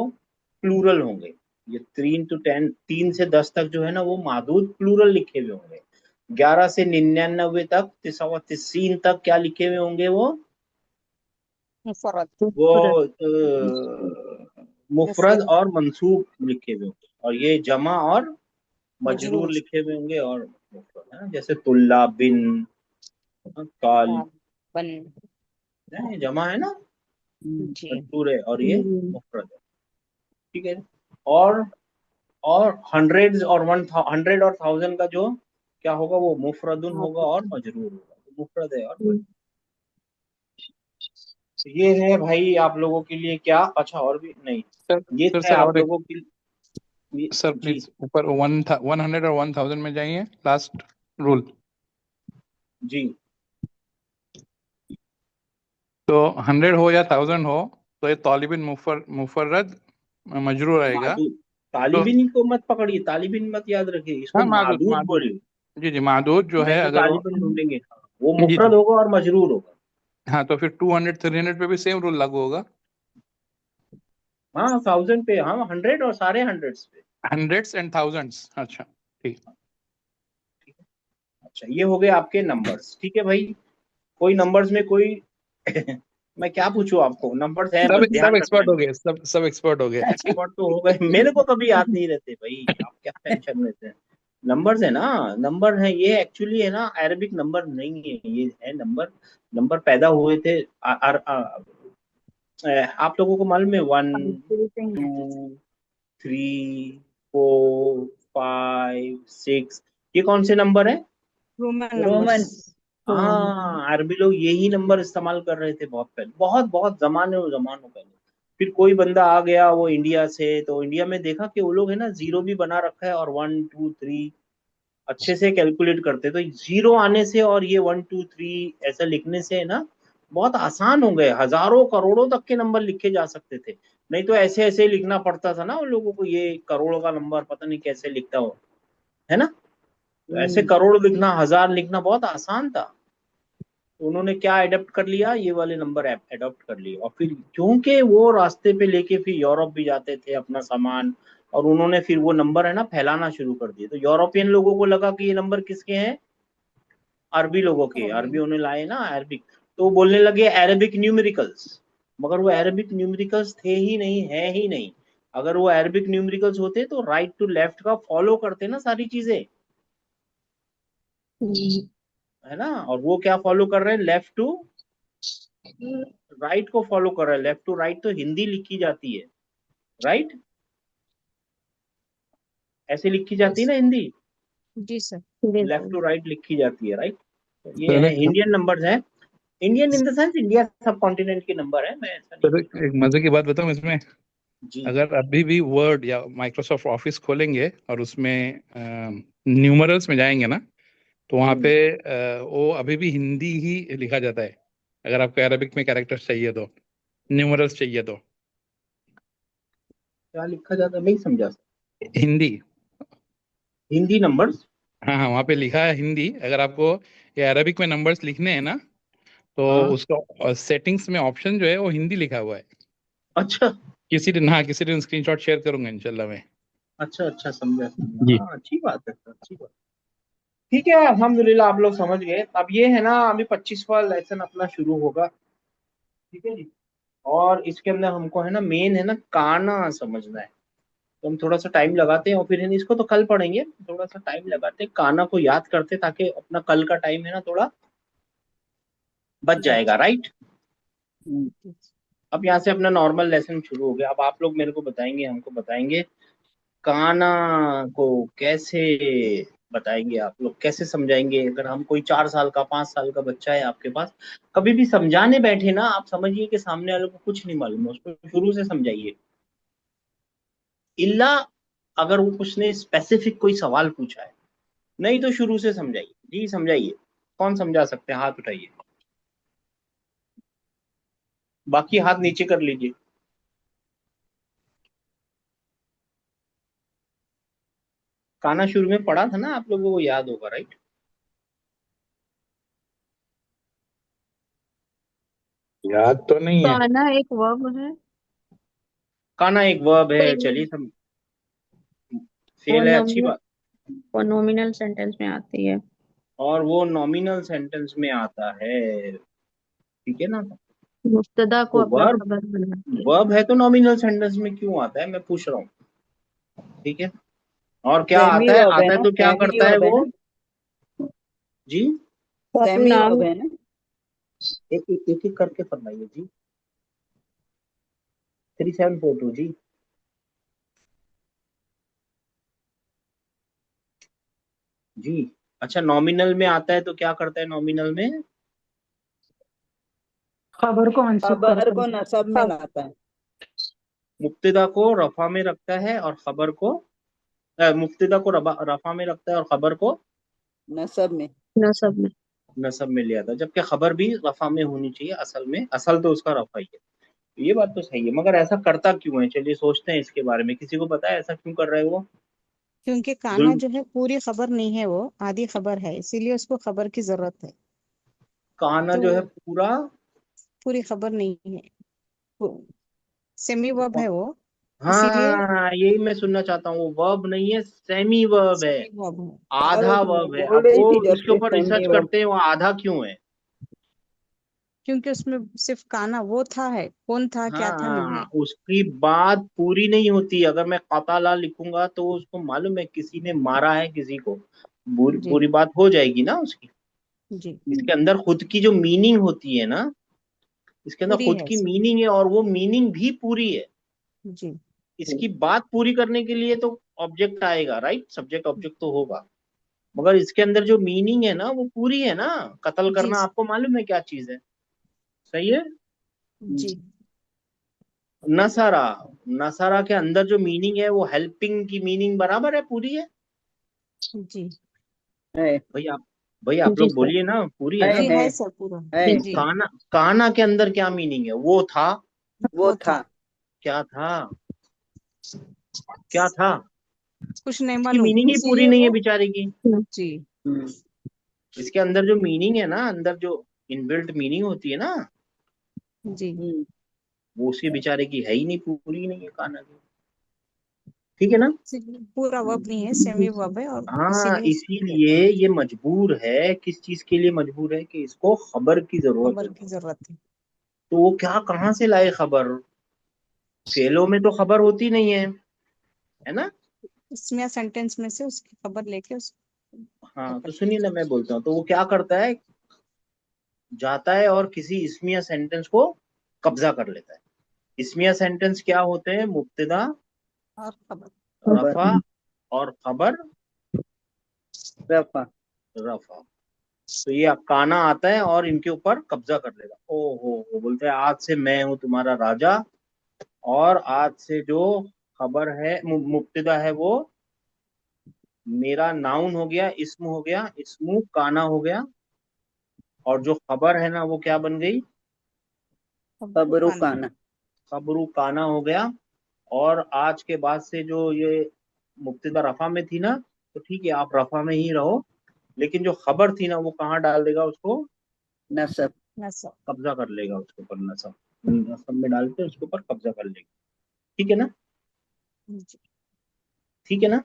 प्लूरल होंगे। ये 3 to 10, 3 से 10 तक जो है ना वो मादूद प्लूरल लिखे हुए होंगे। 11 से 99 तक 99 तक क्या लिखे हुए होंगे मुफरद। वो मुफरद मुफरद और मंसूब लिखे हुए होंगे, और ये जमा और मजरूर मजरूर। लिखे हुए होंगे और मुफरद है ना, जैसे तुल्ला बिन काल बन। है, ये जमा है ना, जी। मजरूर है, और ये मुफरद है, ठीक है। और और हंड्रेड और 100 और 1000 का जो क्या होगा वो मुफरदुन होगा और मजरूर होगा, तो मुफरद है और मजरूर। तो ये है भाई आप लोगों के लिए क्या, अच्छा और भी नहीं, सर ये सर है सर आप और एक, लोगों के सर जी प्लीज ऊपर 100 और 1000 में जाइए, लास्ट रूल। जी। तो 100 हो या 1000 हो तो ये तालिबिन मुफर्रद मजरूर आएगा। मादूद, तो तालिबिन को मत पकड़िए, तालिबिन मत याद रखिए, इसको हाँ, मादूद मादूद मादूद, बोलिए, जी जी, मादूद जो है नहीं तो अगर वो, तालिबिन ढूंढेंगे, वो जी मुफरद जी, होगा और मजरूर होगा। हाँ तो फिर 200 300 पे भी सेम रूल लागू होगा। हाँ 1000 पे, हाँ 100 और सारे हंड्रेड्स पे। हंड्रेड्स एंड थाउजेंड्स, अच्छा ठीक। अच्छा ये हो गए आपके नंबर्स, ठीक है भाई। कोई नंबर्स में कोई मैं क्या पूछूं आपको, नंबर्स हैं सब बस सब ध्यान रखना एक्सपर्ट है। हो गए, सब एक्सपर्ट हो गए। एक्सपर्ट तो हो गए, मेरे को कभी याद नहीं रहते भाई, आप क्या टेंशन लेते हैं। नंबर्स है ना, नंबर है ये, एक्चुअली है ना अरबिक नंबर नहीं है, ये है नंबर। नंबर पैदा हुए थे आप लोगों को मालूम है 1 2 3 4 5 6, ये कौन से नंबर है? Roman Roman numbers. हाँ अरबी लोग यही नंबर इस्तेमाल कर रहे थे बहुत पहले, बहुत बहुत जमानों पहले। फिर कोई बंदा आ गया वो इंडिया से, तो इंडिया में देखा कि वो लोग है ना जीरो भी बना रखा है और 1 2 3 अच्छे से कैलकुलेट करते, तो जीरो आने से और ये 1 2 3 ऐसा लिखने से है ना बहुत आसान हो गए, हजारों करोड़ों तक के नंबर लिखे जा सकते थे। नहीं तो ऐसे ऐसे ही लिखना पड़ता था ना उन लोगों को, ये करोड़ का नंबर पता नहीं कैसे लिखता हो, है ना। तो ऐसे करोड़ लिखना, हजार लिखना बहुत आसान था। तो उन्होंने क्या अडेप्ट कर लिया, ये वाले नंबर अडॉप्ट कर लिए, और फिर क्योंकि वो रास्ते पे लेके फिर यूरोप भी जाते थे अपना सामान, और उन्होंने फिर वो नंबर है ना फैलाना शुरू कर दिए, तो यूरोपियन लोगों को लगा कि ये नंबर किसके हैं, अरबी लोगों के, अरबियों ने लाए ना अरबिक, तो वो बोलने लगे अरबिक न्यूमेरिकल्स, मगर वो अरबिक न्यूमेरिकल्स थे ही नहीं, है ही नहीं। अगर वो अरबिक न्यूमेरिकल्स होते तो राइट टू लेफ्ट का फॉलो करते ना सारी चीजें, है ना। और वो क्या फॉलो कर रहे हैं, लेफ्ट टू राइट को फॉलो कर रहा है। लेफ्ट टू राइट तो हिंदी लिखी जाती है, राइट, ऐसे लिखी जाती है ना हिंदी, जी सर। लेफ्ट टू राइट लिखी जाती है, राइट। तो ये सर है इंडियन नंबर्स हैं, Indian in the sense India सब कॉन्टिनेंट के नंबर है, मैं ऐसा नहीं सर, बोल रहा एक मजे की बात बताऊं इसमें, हूँ जी। अगर अभी भी वर्ड या माइक्रोसॉफ्ट ऑफिस खोलेंगे और उसमें न्यूमरल्स में जाएंगे ना, तो वहाँ पे वो अभी भी हिंदी ही लिखा जाता है। अगर आपको अरबिक में कैरेक्टर्स चाहिए तो, न्यूमरल्स चाहिए तो क्या लिखा जाता है, नहीं समझा सर। हिंदी। हिंदी नंबर्स, हाँ हाँ, वहाँ पे लिखा है हिंदी। अगर आपको ये अरबिक में नंबर्स लिखने हैं ना, तो हाँ उसका सेटिंग्स में ऑप्शन जो है वो हिंदी लिखा हुआ है। अच्छा किसी दिन, हाँ किसी दिन स्क्रीनशॉट शेयर करूंगा इंशाल्लाह मैं। अच्छा अच्छा, समझा समझा, जी। हाँ अच्छी बात है सर, अच्छी बात। ठीक है अल्हम्दुलिल्लाह आप लोग समझ गए। अब ये है ना अभी 25वां लेसन अपना शुरू होगा, ठीक है जी। और इसके अंदर हमको है ना मेन है ना काना समझना है, तो हम थोड़ा सा टाइम लगाते हैं, और फिर है ना इसको तो कल पढ़ेंगे, थोड़ा सा टाइम लगाते हैं काना को याद करते, ताकि अपना कल का टाइम है ना थोड़ा बच जाएगा, राइट। अब यहाँ से अपना नॉर्मल लेसन शुरू हो गया। अब आप लोग मेरे को बताएंगे, हमको बताएंगे काना को कैसे बताएंगे आप लोग, कैसे समझाएंगे? अगर हम कोई 4 साल का 5 साल का बच्चा है आपके पास, कभी भी समझाने बैठे ना, आप समझिए कि सामने वाले को कुछ नहीं मालूम है, उसको शुरू से समझाइए। इल्ला अगर वो उसने स्पेसिफिक कोई सवाल पूछा है, नहीं तो शुरू से समझाइए। जी समझाइए, कौन समझा सकते हैं? हाथ उठाइए, बाकी हाथ नीचे कर लीजिए। काना शुरू में पढ़ा था ना, आप लोगों को याद होगा, राइट? याद तो नहीं है। काना एक वर्ब है। काना एक वर्ब है, फेल चलिए वो फेल है, अच्छी बात। नॉमिनल सेंटेंस में आती है। और वो नॉमिनल सेंटेंस में आता है, ठीक है ना? मुब्तदा को तो अपना वर्ब, खबर बनाती है। वर्ब है तो नॉमिनल सेंटेंस में क्यों आता है, मैं पूछ रहा हूँ, ठीक है? और क्या सेमी आता है? वर्ब है आता है ना, तो क्या सेमी करता है वर्ब है वो? ना, जी वो अपने सेमी नाम वर्ब है ना। एक एक करके फरमाइए जी। 3742 जी। जी अच्छा, नॉमिनल में आता है तो क्या करता है नॉमिनल में? खबर को मंसूब खबर करता को है। नसब में लाता है। मुब्तदा को रफा में रखता है और खबर को मुब्तदा को रफा में रखता है और खबर को नसब में। नसब में। नसब में ले आता है, जबकि खबर भी रफा में होनी चाहिए असल में, असल तो उसका रफा ही है। ये बात तो सही है, मगर ऐसा करता क्यों है? चलिए सोचते हैं इसके बारे में। किसी को पता है ऐसा क्यों कर रहा है वो? क्योंकि काना जुल्म। जो है पूरी खबर नहीं है, वो आधी खबर है, इसीलिए उसको खबर की जरूरत है। कहाना तो जो है पूरा, पूरी खबर नहीं है, वो सेमी वर्ब है वो, इसीलिए हाँ यही मैं सुनना चाहता हूँ। वो वर्ब नहीं है, सेमी वर्ब है, सेमी वर्ब है। आधा मैं वर्ब है। बोल अब रही वो थी इसके जबकि ऊपर सेमी रिसर्च वर्ब। करते हैं वो आधा क्यों है। क्योंकि उसमें सिर्फ काना वो था, है कौन था क्या था नहीं हाँ, है। उसकी बात पूरी नहीं होती। अगर मैं कताला लिखूंगा तो उसको मालूम है किसी ने मारा है किसी को, पूरी जी पूरी बात हो जाएगी ना उसकी। जी इसके अंदर खुद की जो मीनिंग होती है ना, इसके अंदर पूरी खुद है की इसमें। मीनिंग है, और वो मीनिंग भी पूरी है। जी इसकी बात पूरी करने के लिए तो ऑब्जेक्ट आएगा, राइट? सब्जेक्ट ऑब्जेक्ट तो होगा, मगर इसके अंदर जो मीनिंग है ना वो पूरी है ना। कत्ल जी करना आपको मालूम है क्या चीज है? सही है। जी नसारा, नसारा के अंदर जो मीनिंग है वो हेल्पिंग की मीनिंग बराबर है, पूरी है। जी है भाई आप, भाई आप जी लोग सर। बोलिए ना, पूरी है है ना? जी है है सर पूरा। है। जी जी सर। काना, काना के अंदर क्या मीनिंग है? वो था, वो वो था। था, क्या था, क्या था? कुछ नहीं इसकी मालूम, मीनिंग ही पूरी इसीलिए नहीं है वो। बेचारे की। जी हम्म, इसके अंदर जो मीनिंग है ना, अंदर जो इनबिल्ट मीनिंग होती है ना, जी हम्म। वो उसके बेचारे की है ही नहीं, पूरी ही नहीं है काना की। ठीक है ना? इसीलिए पूरा वर्ब नहीं है, जी सेमी सर। वर्ब है, और हाँ, इसीलिए उसको कहते इसीलिए हैं ये मजबूर है। किस चीज के लिए मजबूर है? कि इसको खबर की जरूरत खबर है। की जरूरत है। तो वो क्या, कहाँ से लाए खबर? फेलों में तो खबर होती नहीं है ना? इसमें सेंटेंस में से उसकी खबर लेके हाँ तो करते सुनिए ना, मैं बोलता हूँ। तो वो क्या करता है, जाता है और किसी इसमिया सेंटेंस को कब्जा कर लेता है। इसमिया सेंटेंस क्या होते हैं? मुब्तदा, और खबर। खबर। रफा और खबर, रफा। रफा। तो ये काना आता है और इनके ऊपर कब्जा कर लेगा। ओ हो, वो बोलते हैं आज से मैं हूं तुम्हारा राजा, और आज से जो खबर है, मुब्तदा है, वो मेरा नाउन हो गया, इस्म हो गया, इस्मु काना हो गया, और जो खबर है ना वो क्या बन गई? खबर खबरू काना। काना। खबरू काना हो गया। और आज के बाद से जो ये मुब्तदा रफा में थी ना, तो ठीक है आप रफा में ही रहो, लेकिन जो खबर थी ना वो कहाँ डाल देगा उसको? नसब। नसब। कब्जा कर लेगा उसके ऊपर, नसब, नसब में डाल के उसके ऊपर कब्जा कर लेगा। ठीक है ना? जी ठीक है ना?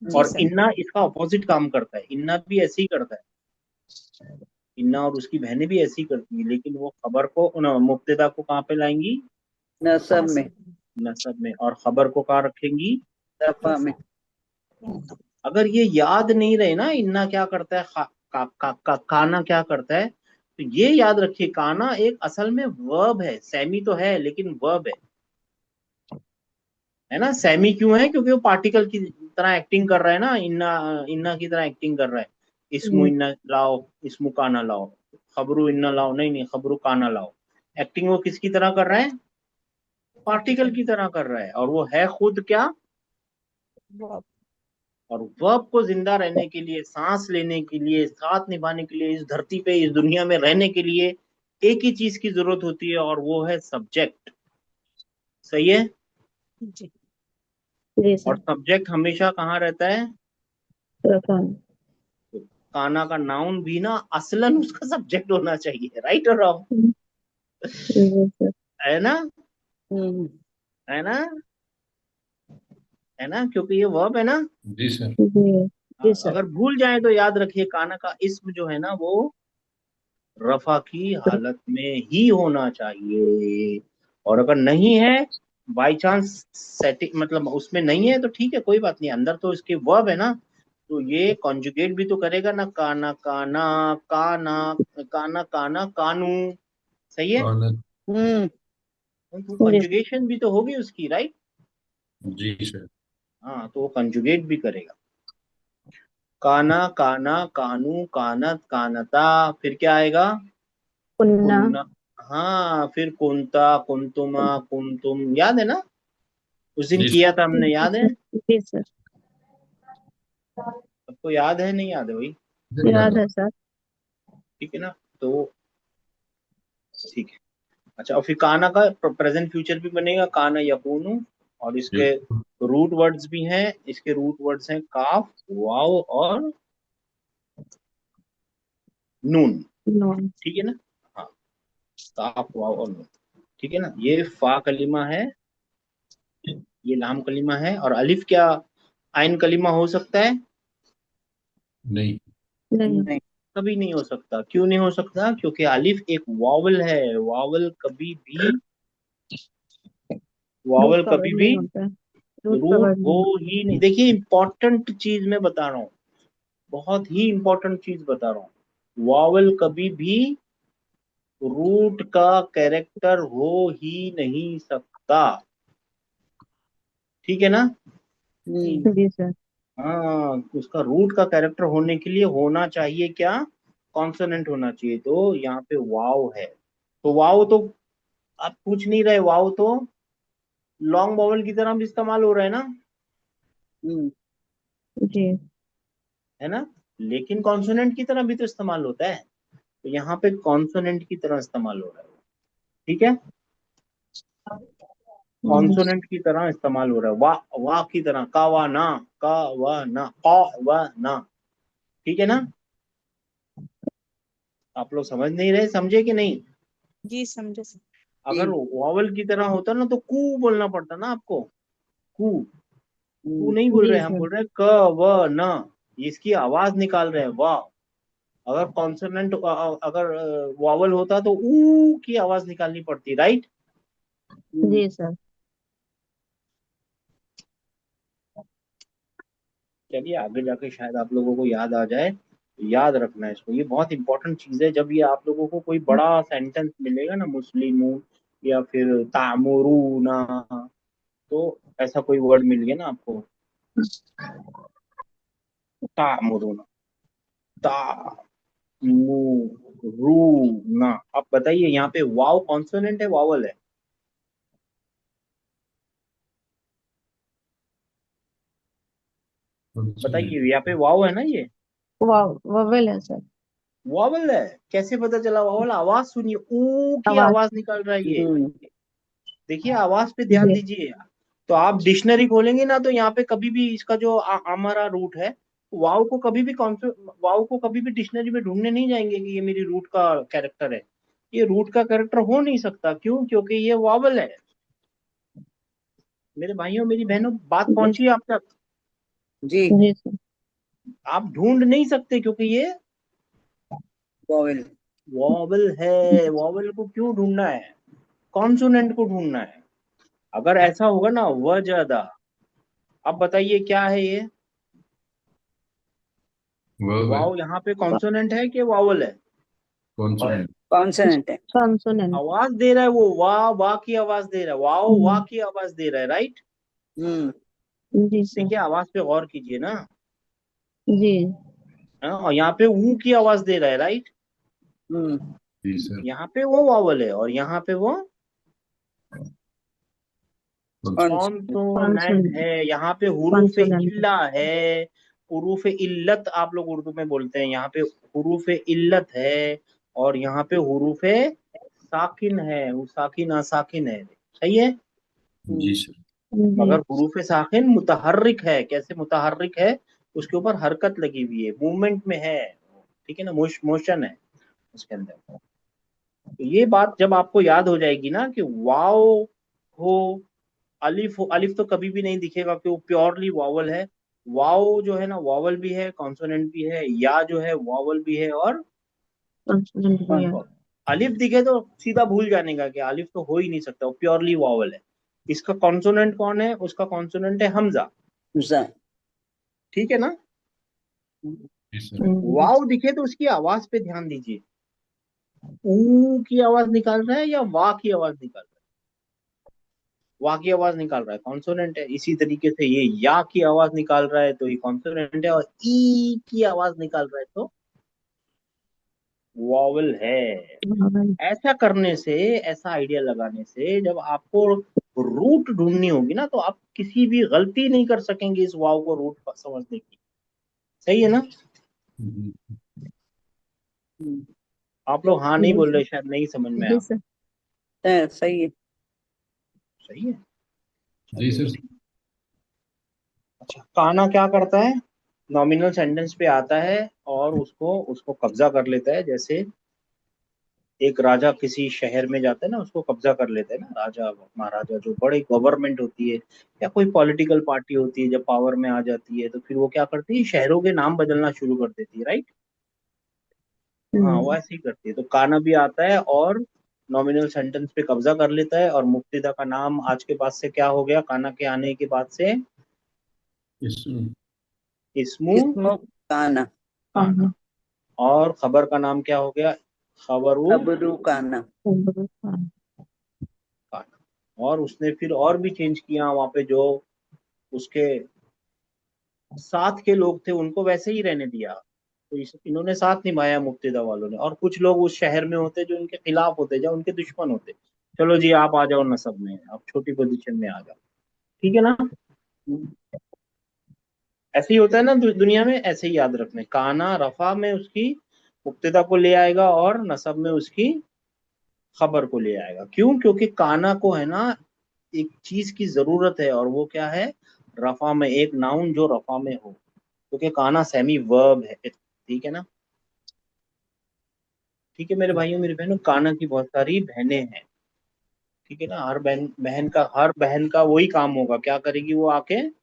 जी और सर। इन्ना इसका अपोजिट काम करता है, इन्ना भी ऐसे ही करता है। इन्ना और उसकी बहनें भी ऐसी ही करती है, लेकिन वो खबर को मुब्तदा को कहाँ पे लाएंगी? नसब में। नसब। नसब में। और खबर को कहाँ रखेंगी? रफा में। रफा। अगर ये याद नहीं रहे ना, इन्ना क्या करता है, काना क्या करता है, तो ये याद रखिए, काना एक असल में वर्ब है। सेमी तो है लेकिन वर्ब है। है ना। सेमी क्यों है? क्योंकि वो पार्टिकल की तरह एक्टिंग कर रहा है ना, इन्ना इन्ना की तरह एक्टिंग कर रहा है। इसमु इन्ना लाओ, इसमु काना लाओ, खबरू इन्ना लाओ, नहीं नहीं खबरू काना लाओ। एक्टिंग वो किसकी तरह कर रहा है? पार्टिकल की तरह कर रहा है। और वो है खुद क्या? verb. और वर्ब को जिंदा रहने के लिए, सांस लेने के लिए, साथ निभाने के लिए, इस धरती पे इस दुनिया में रहने के लिए एक ही चीज की जरूरत होती है, और वो है सब्जेक्ट। सही है। जी जी और सर। सब्जेक्ट हमेशा कहाँ रहता है? प्रथम। काना का नाउन भी ना असलन उसका सब्जेक्ट होना चाहिए। राइट और रॉन्ग? जी सर। है ना, हम्म, है ना, है ना, क्योंकि ये वर्ब है ना। जी सर। जी जी सर। अगर भूल जाए तो याद रखिए, काना का इस्म जो है ना वो रफा की हालत में ही होना चाहिए। और अगर नहीं है, बाय चांस सेटिंग मतलब उसमें नहीं है, तो ठीक है, कोई बात नहीं, अंदर तो इसके वर्ब है ना, तो ये कॉन्जुगेट भी तो करेगा ना। काना काना, काना काना, काना कानू। सही है। आनंद। हम्म, तो जी कंजुगेशन भी तो होगी उसकी, राइट। जी सर। हाँ, तो वो कंजुगेट भी करेगा। काना काना, कानू कानत, कानता, फिर क्या आएगा? पुन्ना। कुन्ना। हाँ, फिर कुंता, कुंतुमा, कुंतुम, याद है ना, उस दिन जी किया था हमने, याद है? जी सर। सबको याद है, नहीं याद है भाई? सर। याद याद है। है सर। ठीक है ना, तो ठीक है। अच्छा, और फिर काना का प्रेजेंट फ्यूचर भी बनेगा, काना यकूनु। और इसके रूट वर्ड्स भी हैं, इसके रूट वर्ड्स हैं काफ, वाव और नून। नॉन। ठीक है ना। हाँ, काफ वाव और नून। ठीक है ना। ये फा कलिमा है, ये लाम कलिमा है। और अलिफ क्या आइन कलिमा हो सकता है? नहीं। नहीं। नहीं, कभी नहीं हो सकता। क्यों नहीं हो सकता? क्योंकि अलिफ एक वावल है। वावल कभी भी, रूट वावल का कभी वर्ड भी नहीं होता है। रूट का रूट वर्ड हो नहीं। ही नहीं। देखिए, इंपॉर्टेंट चीज मैं बता रहा हूँ, बहुत ही इंपॉर्टेंट चीज बता रहा हूँ। वावल कभी भी रूट का कैरेक्टर हो ही नहीं सकता। ठीक है ना। हम्म, जी सर। हाँ, उसका रूट का कैरेक्टर होने के लिए होना चाहिए क्या? कॉन्सोनेंट होना चाहिए। तो यहाँ पे वाव है, तो वाव तो आप पूछ नहीं रहे, वाव तो लॉन्ग वावल की तरह भी इस्तेमाल हो रहा है ना, हम्म, जी है ना। लेकिन कॉन्सोनेंट की तरह भी तो इस्तेमाल होता है, तो यहाँ पे कॉन्सोनेंट की तरह इस्तेमाल हो रहा है। ठीक है, कॉन्सोनेंट की तरह इस्तेमाल हो रहा है। वाह वाह की तरह, का वा ना, का वा ना, का वा ना। ठीक है ना। आप लोग समझ नहीं रहे, समझे कि नहीं? जी समझे सर। अगर जी, वावल की तरह होता ना तो कू बोलना पड़ता ना आपको। कू, कू हम्म, नहीं बोल जी रहे, हम सर। बोल रहे हैं क व न, इसकी आवाज निकाल रहे हैं, वाह। अगर कॉन्सोनेंट, अगर वावल होता तो ऊ की आवाज निकालनी पड़ती, राइट। हम्म, जी सर। चलिए, आगे जाके शायद आप लोगों को याद आ जाए। याद रखना है इसको, ये बहुत इंपॉर्टेंट चीज है। जब ये आप लोगों को कोई बड़ा सेंटेंस मिलेगा ना, मुस्लिमू या फिर तामुरूना, तो ऐसा कोई वर्ड मिल गया ना आपको, तामुरूना, तामुरूना, आप बताइए यहाँ पे वाव कॉन्सोनेंट है, वावल है? बताइए, यहाँ पे वाव है ना, ये वोवेल है सर। वावल है। कैसे पता चला वावल? आवाज सुनिए, ऊ की आवाज। आवाज निकाल रहा है ये। हम्म, देखिए, आवाज पे ध्यान जी दीजिए। तो आप डिक्शनरी खोलेंगे ना, तो यहाँ पे कभी भी इसका जो हमारा रूट है, वाव को कभी भी वाव को कभी भी डिक्शनरी में ढूंढने नहीं जाएंगे कि ये मेरी रूट का कैरेक्टर है। ये रूट का कैरेक्टर हो नहीं सकता। क्यों? क्योंकि ये वावल है। मेरे भाइयों, मेरी बहनों, बात जी पहुंची आप तक? जी, जी सर। आप ढूंढ नहीं सकते, क्योंकि ये वोवेल, वावल है। वावल को क्यों ढूंढना है? कॉन्सोनेंट को ढूंढना है। अगर ऐसा होगा ना, वजदा, अब बताइए क्या है ये? वर्ब है। वाव यहाँ पे कॉन्सोनेंट है कि वावल है? कॉन्सोनेंट। कॉन्सोनेंट है, कॉन्सोनेंट। आवाज दे रहा है वो, वाह वाह की आवाज दे रहा है, वाओ वाह हम्म, की आवाज दे रहा है, राइट। जी सर। देखिए आवाज पे गौर कीजिए ना। जी हाँ, और यहाँ पे ऊ की आवाज दे रहा है, राइट। जी सर। यहाँ पे वो वावल है और यहाँ पे वो कॉन्सोनेंट कॉन्सोनेंट है। यहाँ पे हुरूफ कॉन्सोनेंट इल्ला है, हुरूफ इल्लत आप लोग उर्दू में बोलते हैं। यहाँ पे हुरूफ इल्लत है और यहाँ पे हुरूफ साकिन है। वो साकिन आसाकिन है, सही है। जी सर। जी मगर हुरूफ साकिन मुतहर्रिक है। कैसे मुतहर्रिक है? उसके ऊपर हरकत लगी हुई है, मूवमेंट में है, ठीक है ना, मोशन है उसके अंदर। तो ये बात जब आपको याद हो जाएगी ना कि वाव हो, अलिफ हो, अलिफ तो कभी भी नहीं दिखेगा कि वो प्योरली वावल है। वाव जो है ना, वावल भी है, कॉन्सोनेंट भी है। या जो है वावल भी है और कॉन्सोनेंट भी है। कॉन्सोनेंट। अलिफ दिखे तो सीधा भूल जाने का कि अलिफ तो हो ही नहीं सकता, वो प्योरली वावल है। इसका कॉन्सोनेंट कौन है? उसका कॉन्सोनेंट है हमजा, ठीक है ना। जी सर। वाव दिखे तो उसकी आवाज पे ध्यान दीजिए। ऊ की आवाज निकाल रहा है या वाह की आवाज निकाल रहा है? वाह की आवाज निकाल रहा है, कॉन्सोनेंट है। इसी तरीके से ये या की आवाज निकाल रहा है तो ये कॉन्सोनेंट है, और ई की आवाज निकाल रहा है तो वॉवल है। ऐसा करने से, ऐसा आइडिया लगाने से, जब आपको रूट ढूंढनी होगी ना, तो आप किसी भी गलती नहीं कर सकेंगे इस वाव को रूट समझने की। सही है ना? आप लोग हाँ नहीं बोल रहे, शायद नहीं समझ में जी आ। सर। सही है। सही है। जी सर। अच्छा, काना क्या करता है? नॉमिनल सेंटेंस पे आता है और उसको उसको कब्जा कर लेता है। जैसे एक राजा किसी शहर में जाता है ना, उसको कब्जा कर लेता है ना, राजा महाराजा, जो बड़ी गवर्नमेंट होती है या कोई पॉलिटिकल पार्टी होती है, जब पावर में आ जाती है तो फिर वो क्या करती है? शहरों के नाम बदलना शुरू कर देती है, राइट। हाँ, वो ऐसे ही करती है। तो काना भी आता है और नॉमिनल सेंटेंस पे कब्जा कर लेता है। और मुब्तदा का नाम आज के बाद से क्या हो गया? काना के आने के बाद से इस्मु इसमो काना। काना। और खबर का नाम क्या हो गया? खबरू खबरू काना। काना। और उसने फिर और भी चेंज किया वहां पे। जो उसके साथ के लोग थे उनको वैसे ही रहने दिया, तो इन्होंने साथ निभाया मुब्तदा वालों ने। और कुछ लोग उस शहर में होते जो इनके खिलाफ होते, जो उनके दुश्मन होते। चलो जी, आप आ जाओ नसब में, आप छोटी पोजीशन में आ जाओ, ठीक है ना। ऐसे ही होता है ना दुनिया में। ऐसे ही याद रखना, काना रफा में उसकी मुब्तदा को ले आएगा और नसब में उसकी खबर को ले आएगा। क्यों? क्योंकि काना को है ना एक चीज की जरूरत है, और वो क्या है? रफा में एक नाउन जो रफा में हो, क्योंकि काना सेमी वर्ब है, ठीक है ना। ठीक है मेरे भाइयों मेरी बहनों, काना की बहुत सारी बहनें हैं, ठीक है ना। हर बहन का वही काम होगा। क्या करेगी वो? आके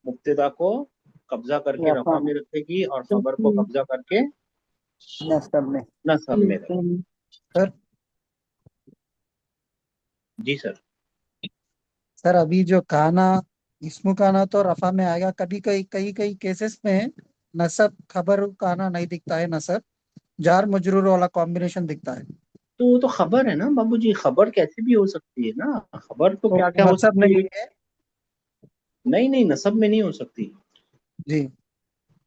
मुब्तदा को कब्जा करके रफा में रखेगी और खबर को कब्जा करके नसब में। नसब में रखेगी। सर जी सर। सर अभी जो काना इसमु काना तो रफा में आएगा, कभी कई कई केसेस में नसब खबर काना नहीं दिखता है, नसब जार मजरूर वाला कॉम्बिनेशन दिखता है। तो वो तो खबर है ना बाबूजी, खबर कैसे भी हो सकती है ना। खबर तो तो क्या क्या हो नसब सकती नहीं है। है। नहीं नहीं, नसब में नहीं हो सकती। जी।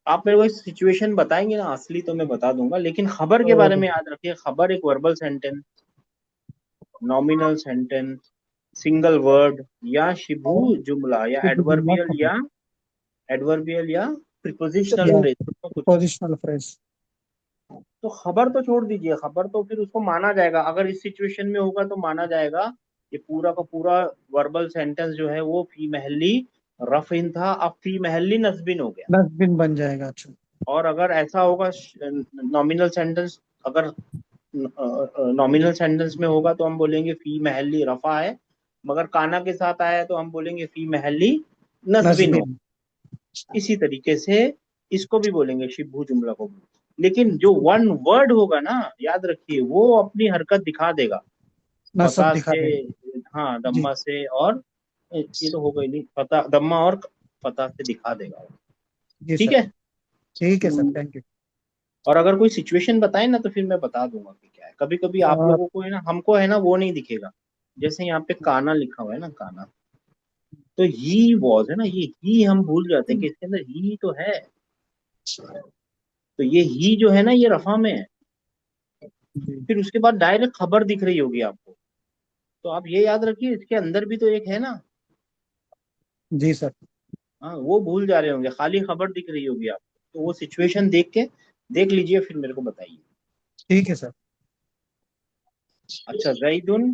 आप मेरे को सिचुएशन बताएंगे ना असली, तो मैं बता दूंगा। लेकिन खबर के बारे तो में याद रखिए, खबर एक verbal sentence, nominal sentence, single word, या शिबू जुमला, या जुमला एडवर्बियल, खबर या प्रीपोजिशनल या फ्रेज, तो कुछ। Positional phrase. तो खबर तो छोड़ दीजिए, खबर तो फिर उसको माना जाएगा। अगर इस सिचुएशन में होगा तो माना जाएगा कि पूरा का पूरा वर्बल सेंटेंस जो है वो फी महली रफिन था, अब फी महली नस्बिन हो गया। डस्टबिन बन जाएगा। अच्छा। और अगर ऐसा होगा नॉमिनल सेंटेंस, अगर नॉमिनल सेंटेंस में होगा तो हम बोलेंगे फी महली रफा है, मगर काना के साथ आया है तो हम बोलेंगे फी महली नस्बिन हो। नस्बिन। इसी तरीके से इसको भी बोलेंगे, शिबू जुमला को भी। लेकिन जो वन वर्ड होगा ना, याद रखिए, वो अपनी हरकत दिखा देगा। नसब फता दिखा से, देगा। हाँ, जी। दम्मा से, और ये तो हो गई नहीं, फता दम्मा और फता से दिखा देगा। जी ठीक सर। है। ठीक है सर, थैंक यू। और अगर कोई सिचुएशन बताए ना तो फिर मैं बता दूंगा कि क्या है। कभी कभी आप लोगों को है ना, हमको है ना वो नहीं दिखेगा। जैसे यहाँ पे काना लिखा हुआ है ना, काना, तो ही वॉज है ना, ये ही हम भूल जाते हैं कि इसके अंदर ही तो है। तो ये ही जो है ना ये रफा में है। जी फिर उसके बाद डायरेक्ट खबर दिख रही होगी आपको, तो आप ये याद रखिए इसके अंदर भी तो एक है ना। जी सर। हाँ, वो भूल जा रहे होंगे, खाली खबर दिख रही होगी आपको, तो वो सिचुएशन देख के देख लीजिए, फिर मेरे को बताइए। ठीक है सर। अच्छा, जैदुन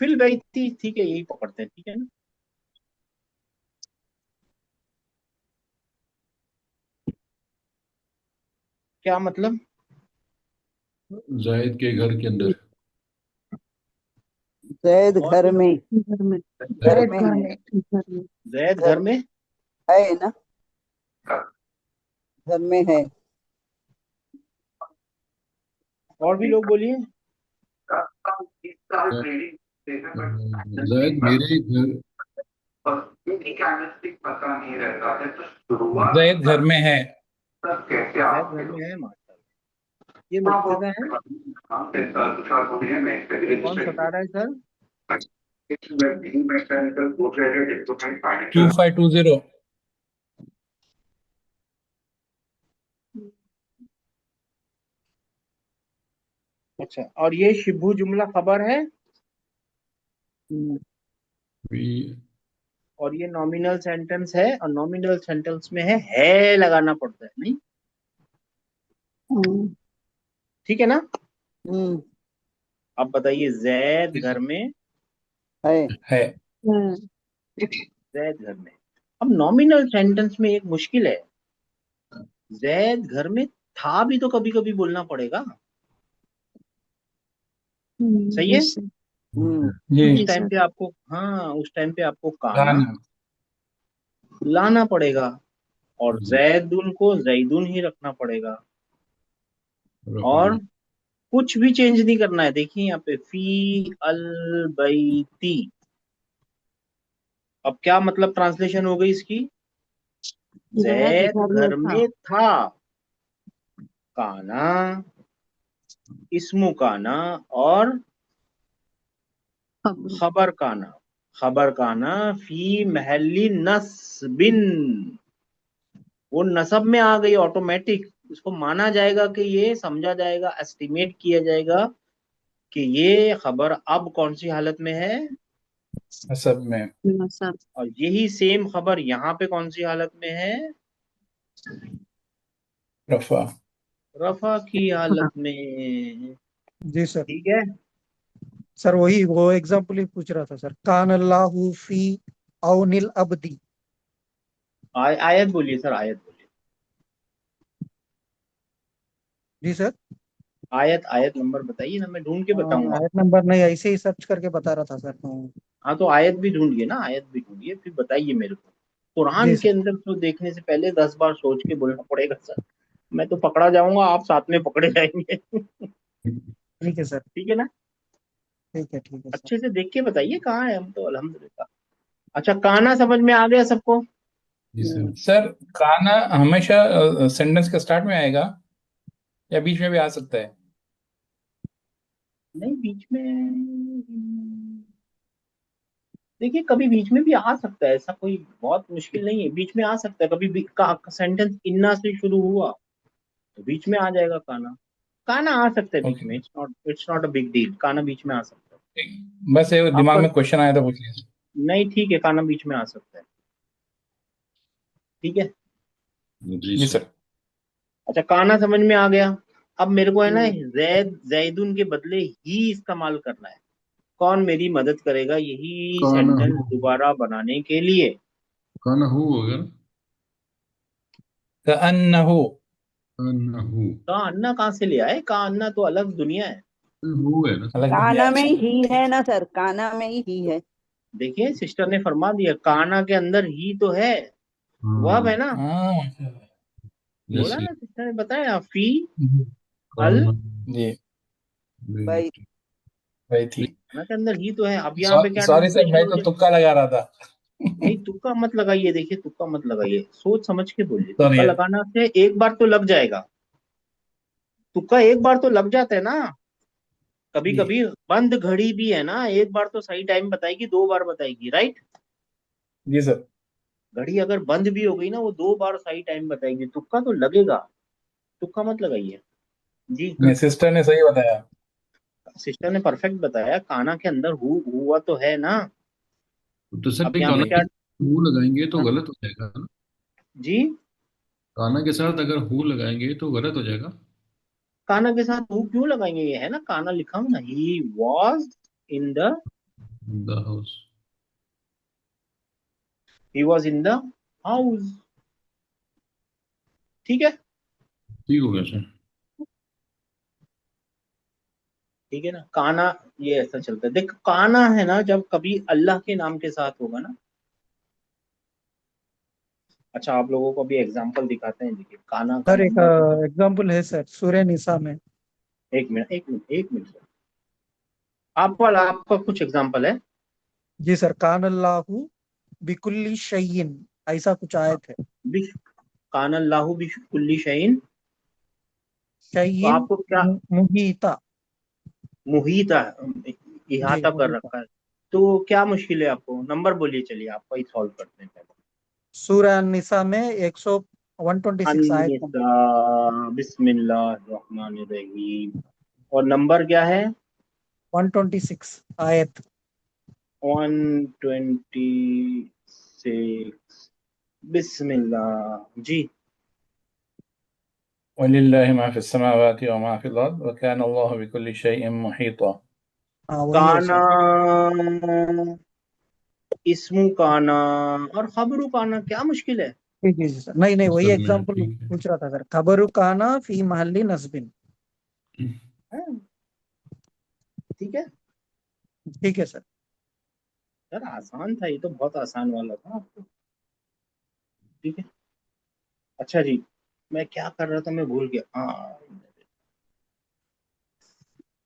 फिल बैती, ठीक है, यही पकड़ते हैं, ठीक है ना। क्या मतलब? जायद के घर के अंदर। जैद और घर कुछ? में, घर में। घर में है, घर में। जैद घर घर में, है ना, घर में है। और भी लोग बोलिए। जायद मेरे घर। जैद घर में है। जैद घर में है, माशाल्लाह। ये मुब्तदा है। ये कौन सता रहा है सर? 2520। अच्छा, और ये शिबू जुमला खबर है, भी और ये नॉमिनल सेंटेंस है, और नॉमिनल सेंटेंस में है लगाना पड़ता है, नहीं? हम्म, ठीक है ना। हम्म, अब बताइए, जैद घर में, है। है। है। जैद घर में। अब नॉमिनल सेंटेंस में एक मुश्किल है, जैद घर में था भी तो कभी कभी बोलना पड़ेगा। सही है। yes sir। जी। उस जी टाइम सर। पे आपको, हाँ, उस टाइम पे आपको काना गाना। लाना पड़ेगा, और जैदुन को जैदुन ही रखना पड़ेगा, रफा और में। कुछ भी चेंज नहीं करना है। देखिए यहाँ पे फी अल बैती। अब क्या मतलब ट्रांसलेशन हो गई इसकी? जैद जैद घर में घर था। में था, काना, इस्मु काना, और खबर। खबर काना। खबर काना फी महली नस्बिन, वो नसब में आ गई ऑटोमेटिक। उसको माना जाएगा कि ये समझा जाएगा, एस्टिमेट किया जाएगा कि ये खबर अब कौन सी हालत में है, सब में। सर। और यही सेम खबर यहाँ पे कौन सी हालत में है, रफा। रफा की हाँ। हालत में। जी सर। ठीक है। सर वही वो एग्जाम्पल ही पूछ रहा था सर। कान अल्लाहु फी औनिल अब्दी। आयत बोलिए सर, आयत बोलिए। जी सर। आयत आयत नंबर बताइए ना, मैं ढूंढ के बताऊंगा। आयत नंबर नहीं, ऐसे ही सर्च करके बता रहा था सर। हाँ। हाँ, तो आयत भी ढूंढिए ना, आयत भी ढूंढिए, फिर बताइए मेरे को। जी कुरान के सर। अंदर तो देखने से पहले 10 बार सोच के बोलना पड़ेगा सर। मैं तो पकड़ा जाऊंगा, आप साथ में पकड़े जाएंगे। ठीक है सर। ठीक है ना। ठीक है सर। अच्छे से देख के बताइए कहाँ है, हम तो अल्हम्दुलिल्लाह। अच्छा, काना समझ में आ गया सबको? जी सर। सर खाना हमेशा सेंटेंस के स्टार्ट में आएगा या बीच में भी आ सकता है? नहीं, बीच में, देखिए कभी बीच में भी आ सकता है, ऐसा कोई बहुत मुश्किल नहीं है, बीच में आ सकता है कभी भी। का सेंटेंस इन्ना से शुरू हुआ तो बीच में आ जाएगा काना। काना आ सकता है बीच ओके। में, it's not a big deal, काना बीच में आ सकता है। बस ये दिमाग आपका, में क्वेश्चन आया था पूछ लिया। नहीं ठीक है, काना बीच में आ सकता है। ठीक है। जी जी सर। सर। अच्छा, काना समझ में आ गया। अब मेरे को है ना, हम्म, जैदुन के बदले ही इस्तेमाल करना है। कौन मेरी मदद करेगा यही काना सेंटेंस हु। दोबारा बनाने के लिए? काना हु होगा ना। कअन्नहु। काना हु। का अन्ना कहाँ से ले आए? का अन्ना तो अलग दुनिया है। हु है ना सर। अलग दुनिया काना है। में ही है ना सर, काना में ही है। देखिए सिस्टर ने फरमा दिया, काना के अंदर ही तो है, वर्ब हाँ। है ना। हाँ। यस बोला यस। ना, सिस्टर ने बताया, फी अल, काना जी भाई, वही थी। काना के अंदर ही तो है। अब यहाँ पे क्या सॉरी सर, ट्रांसलेशन मैं हो तो जाए? तुक्का लगा रहा था। नहीं, तुक्का मत लगाइए, देखिए तुक्का मत लगाइए, सोच समझ के बोलिए। सॉरी तुक्का यार। लगाना से एक बार तो लग जाएगा, तुक्का एक बार तो लग जाता है ना। कभी जी। कभी बंद घड़ी भी है ना, एक बार तो सही टाइम बताएगी, 2 बार बताएगी, राइट। जी सर। घड़ी अगर बंद भी हो गई ना, वो 2 बार सही टाइम बताएगी। तुक्का तो लगेगा, तुक्का मत लगाइए। जी। नहीं, सिस्टर ने सही बताया। सिस्टर ने परफेक्ट बताया, काना के अंदर हुआ तो है ना। तो सर अब ये यहाँ काना पे के क्या। साथ हु लगाएंगे तो हाँ, गलत हो जाएगा ना। जी। काना के साथ अगर हु लगाएंगे तो गलत हो जाएगा। काना के साथ हु क्यों लगाएंगे, ये है ना, काना लिखा हूं ना, he was in the, the house. He was in the house. ठीक है। ठीक हो गया सर। ठीक है ना, काना, ये ऐसा चलता है। देख, काना है ना, जब कभी अल्लाह के नाम के साथ होगा ना। अच्छा, आप लोगों को भी एग्जांपल दिखाते हैं। देखिए, काना का सर एक नंबर। एग्जाम्पल है सर, सूर्य निसा में। एक मिनट, एक मिनट, एक मिनट सर। आपका कुछ एग्जांपल है। जी सर, कान अल्लाहु बिकुल्ली शय्इन, ऐसा कुछ आयत है। बिश कान अल्लाहु बिकुल्ली शैइन। तो शय्इन आपको क्या, मुहीता। मुहीता, जी इहाता कर मुहीता। रखा है। तो क्या मुश्किल है आपको, नंबर बोलिए, चलिए आपका ही सॉल्व करते हैं पहले। सूर्य निसा में 126 आयत नंबर। अन्निसा, बिस्मिल्लाहिर्रहमानिर्रहीम। और नंबर क्या है? 126 आयत। 126। बिस्मिल्लाह जी। वलिल्लाहि मा फिस समावाति व मा फिल अर्द व कान अल्लाहु बिकुल्लि शैइन मुहीता। हाँ वही है काना, सर। इस्मु काना और खबरू काना, क्या मुश्किल है? जी जी जी सर, नहीं नहीं, वही सर मैं एग्जांपल ठीक है। पूछ रहा था सर। खबरु काना फी महल्ली नस्बिन। हैं? ठीक है ठीक है सर। सर, आसान था, ये तो बहुत आसान वाला था आपको। ठीक है। अच्छा जी, मैं क्या कर रहा था, मैं भूल गया। हाँ,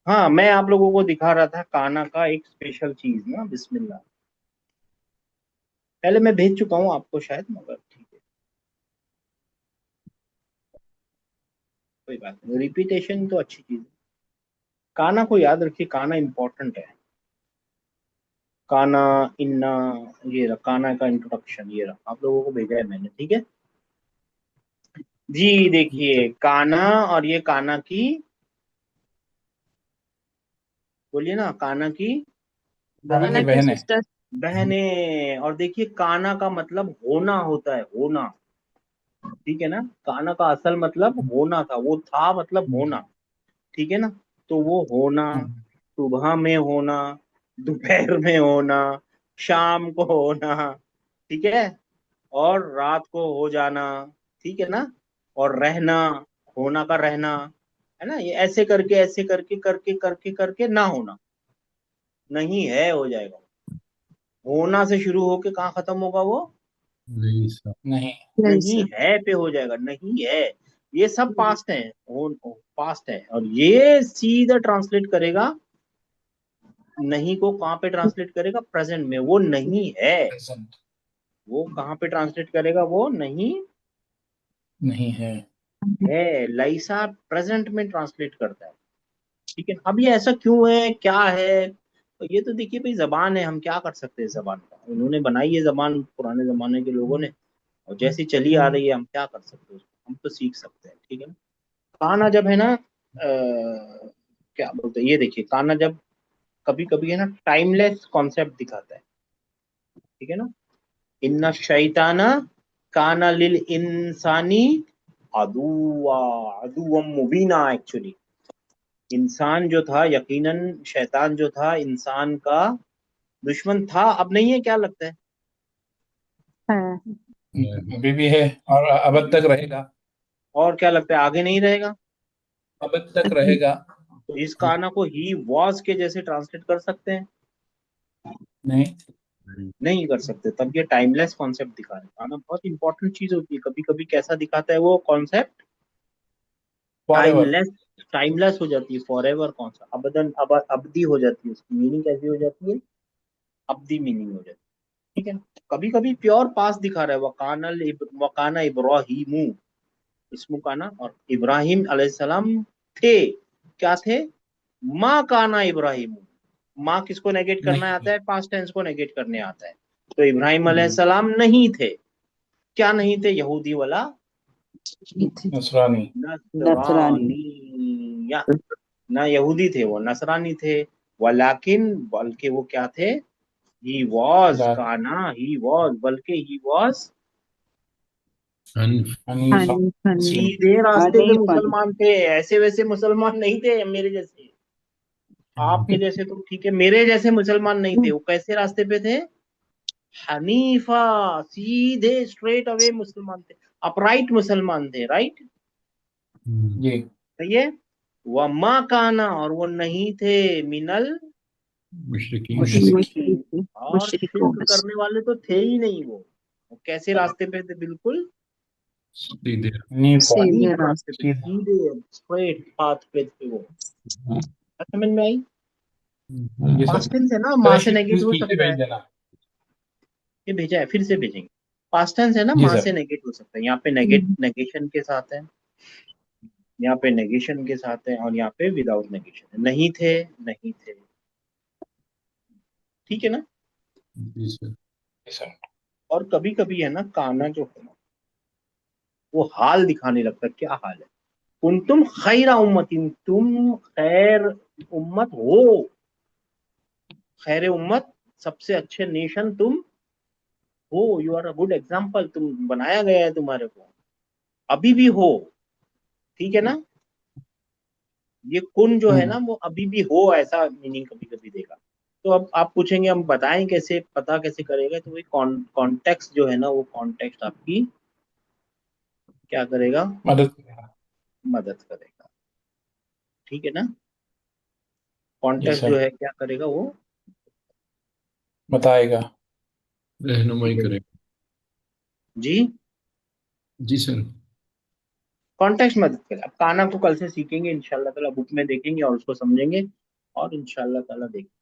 हाँ, मैं आप लोगों को दिखा रहा था काना का एक स्पेशल चीज ना, बिस्मिल्लाह। पहले मैं भेज चुका हूँ आपको शायद, मगर ठीक है, कोई बात नहीं, रिपीटेशन तो अच्छी चीज है। काना को याद रखिए, काना इंपॉर्टेंट है। काना, इन्ना, ये रहा काना का इंट्रोडक्शन, ये रहा आप लोगों को भेजा है मैंने। ठीक है जी। देखिए, काना और ये काना की, बोलिए ना, काना की काना की काना की बहन है। सिस्टर। बहनें। और देखिए, काना का मतलब होना होता है, होना। ठीक है ना, काना का असल मतलब होना था, वो था मतलब होना। ठीक है ना। तो वो होना, सुबह में होना, दोपहर में होना, शाम को होना, ठीक है, और रात को हो जाना। ठीक है ना। और रहना, होना का रहना, है ना, ये ऐसे करके, ऐसे करके करके करके करके ना होना, नहीं है हो जाएगा। होना से शुरू होके कहाँ खत्म होगा वो? नहीं सर। नहीं। नहीं नहीं सर। है पे हो जाएगा, नहीं है। ये सब पास्ट है, पास्ट है, और ये सीधा ट्रांसलेट करेगा, नहीं को कहाँ पे ट्रांसलेट करेगा? प्रेजेंट में। वो नहीं है, प्रेजेंट। वो कहाँ पे ट्रांसलेट करेगा? वो नहीं नहीं है। है, लाइसा प्रेजेंट में ट्रांसलेट करता है। ठीक है। अब ये ऐसा क्यों है, क्या है? तो ये तो देखिए भाई, जबान है, हम क्या कर सकते हैं जबान का, उन्होंने बनाई है जबान पुराने जमाने के लोगों ने, और जैसी चली आ रही है, हम क्या कर सकते हैं उसको? हम तो सीख सकते हैं। ठीक है ना। काना जब है ना, क्या बोलते हैं, ये देखिए, काना जब कभी कभी है ना, टाइमलेस कॉन्सेप्ट दिखाता है। ठीक है ना। इन्ना शैताना काना लिल इंसानी अदुआ, अदुवम मुबीना। एक्चुअली इंसान जो था, यकीनन शैतान जो था, इंसान का दुश्मन था। अब नहीं है, क्या लगता है? है। अभी भी है और अब तक रहेगा। और क्या लगता है, आगे नहीं रहेगा? अब तक रहेगा। तो इस काना को ही वॉज के जैसे ट्रांसलेट कर सकते हैं? नहीं। नहीं कर सकते। तब ये टाइमलेस कॉन्सेप्ट दिखा रहे हैं। काना बहुत इंपॉर्टेंट चीज होती है। कभी कभी कैसा दिखाता है वो कॉन्सेप्ट? फॉरएवर। टाइमलेस। टाइमलेस हो जाती है। फॉरएवर कौन सा, अबदन, अबदी हो जाती है। उसकी मीनिंग कैसी हो जाती है? अब्दी मीनिंग हो जाती है। ठीक है ना। कभी कभी प्योर पास दिखा रहा है, वकाना इब्राहिमू, इसमु काना, और इब्राहिम अलैहिस्सलाम थे, क्या थे? माँ काना इब्राहिम, माँ किसको नेगेट करना नहीं। आता है? पास्ट टेंस को नेगेट करने आता है। तो इब्राहिम अलैहिस्सलाम नहीं थे। क्या नहीं थे? यहूदी वाला नसरानी। नसरानी, या ना यहूदी थे वो, नसरानी थे। वलाकिन, बल्कि वो क्या थे? ही वॉज, ला- काना ही वॉज, बल्कि ही वॉज हनीफा। हनीफा। सीधे रास्ते पे हनीफा। मुसलमान थे। ऐसे वैसे मुसलमान नहीं थे मेरे जैसे, आपके जैसे तो ठीक है, मेरे जैसे मुसलमान नहीं थे। वो कैसे रास्ते पे थे? हनीफा, सीधे स्ट्रेट अवे मुसलमान थे, अपराइट मुसलमान थे। राइट, जी। सही है। वमा काना, और वो नहीं थे, मिनल मुशरिकीन। मुशरिकीन, और मुशरिकों शिर्क में से। करने वाले तो थे ही नहीं वो कैसे रास्ते पे थे? बिल्कुल सीधे। हनीफा। सीधे हनीफ रास्ते पे, रास्ते। सीधे स्ट्रेट पाथ पे थे वो। समझ में आई? जी सर। पास्ट टेंस है ना, सर माँ एक से नेगेट हो पीछे सकता भेज है। देना। ये भेजा है, फिर से भेजेंगे। पास्ट टेंस है ना, जी माँ सर। से नेगेट हो सकता है। यहाँ पे नेगेशन के साथ है, यहाँ पे नेगेशन के साथ है, और यहाँ पे विदाउट नेगेशन है। नहीं थे, नहीं थे। ठीक है ना? जी सर। जी सर। और कभी कभी है ना, काना जो है ना, वो हाल दिखाने लगता है। क्या हाल है? कुंतुम खैरा उम्मतिन, तुम खैर उम्मत हो। खैर उम्मत, सबसे अच्छे नेशन तुम हो। You are a good example, तुम बनाया गया है तुम्हारे को, अभी भी हो। ठीक है ना? ये कुन जो है ना, वो अभी भी हो, ऐसा मीनिंग कभी कभी देगा। तो अब आप पूछेंगे हम बताएं कैसे, पता कैसे करेगा? तो वही कॉन्टेक्स्ट जो है ना, वो कॉन्टेक्स्ट आपकी क्या करेगा? मदद। मदद करेगा। ठीक है ना? जी कॉन्टेक्स्ट जो सर। है क्या करेगा? वो बताएगा। रहनुमाई करेगा। जी, जी सर। कॉन्टेक्स्ट मदद करेगा। अब काना को कल से सीखेंगे इंशाल्लाह ताला, बुक में देखेंगे और उसको समझेंगे, और इंशाल्लाह ताला देखेंगे।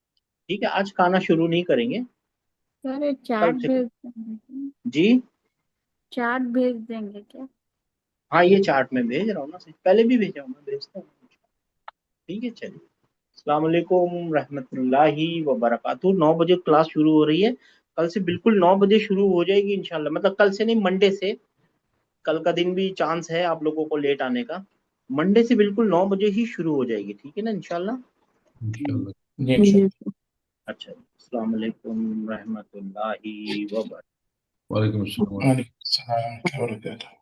ठीक है, आज काना शुरू नहीं करेंगे, सर एक कल चार्ट से भेज करेंगे। देंगे, जी चार्ट भेज देंगे क्या? हाँ, ये चार्ट में भेज रहा हूँ ना, पहले भी भेजा हूँ, मैं भेजता हूँ। ठीक है, चलिए। अस्सलाम वालेकुम रहमतुल्लाहि व बरकातहू। 9 बजे क्लास शुरू हो रही है। कल से बिल्कुल 9 बजे शुरू हो जाएगी इंशाल्लाह। मतलब कल से नहीं, मंडे से। कल का दिन भी चांस है आप लोगों को लेट आने का। मंडे से बिल्कुल 9 बजे ही शुरू हो जाएगी। ठीक है ना? इंशाल्लाह। इंशाल्लाह। जी इंशाल्लाह। अच्छा, अस्सलाम वालेकुम रहमतुल्लाहि व बरकातहू। वालेकुम अस्सलाम। वालेकुम अस्सलाम।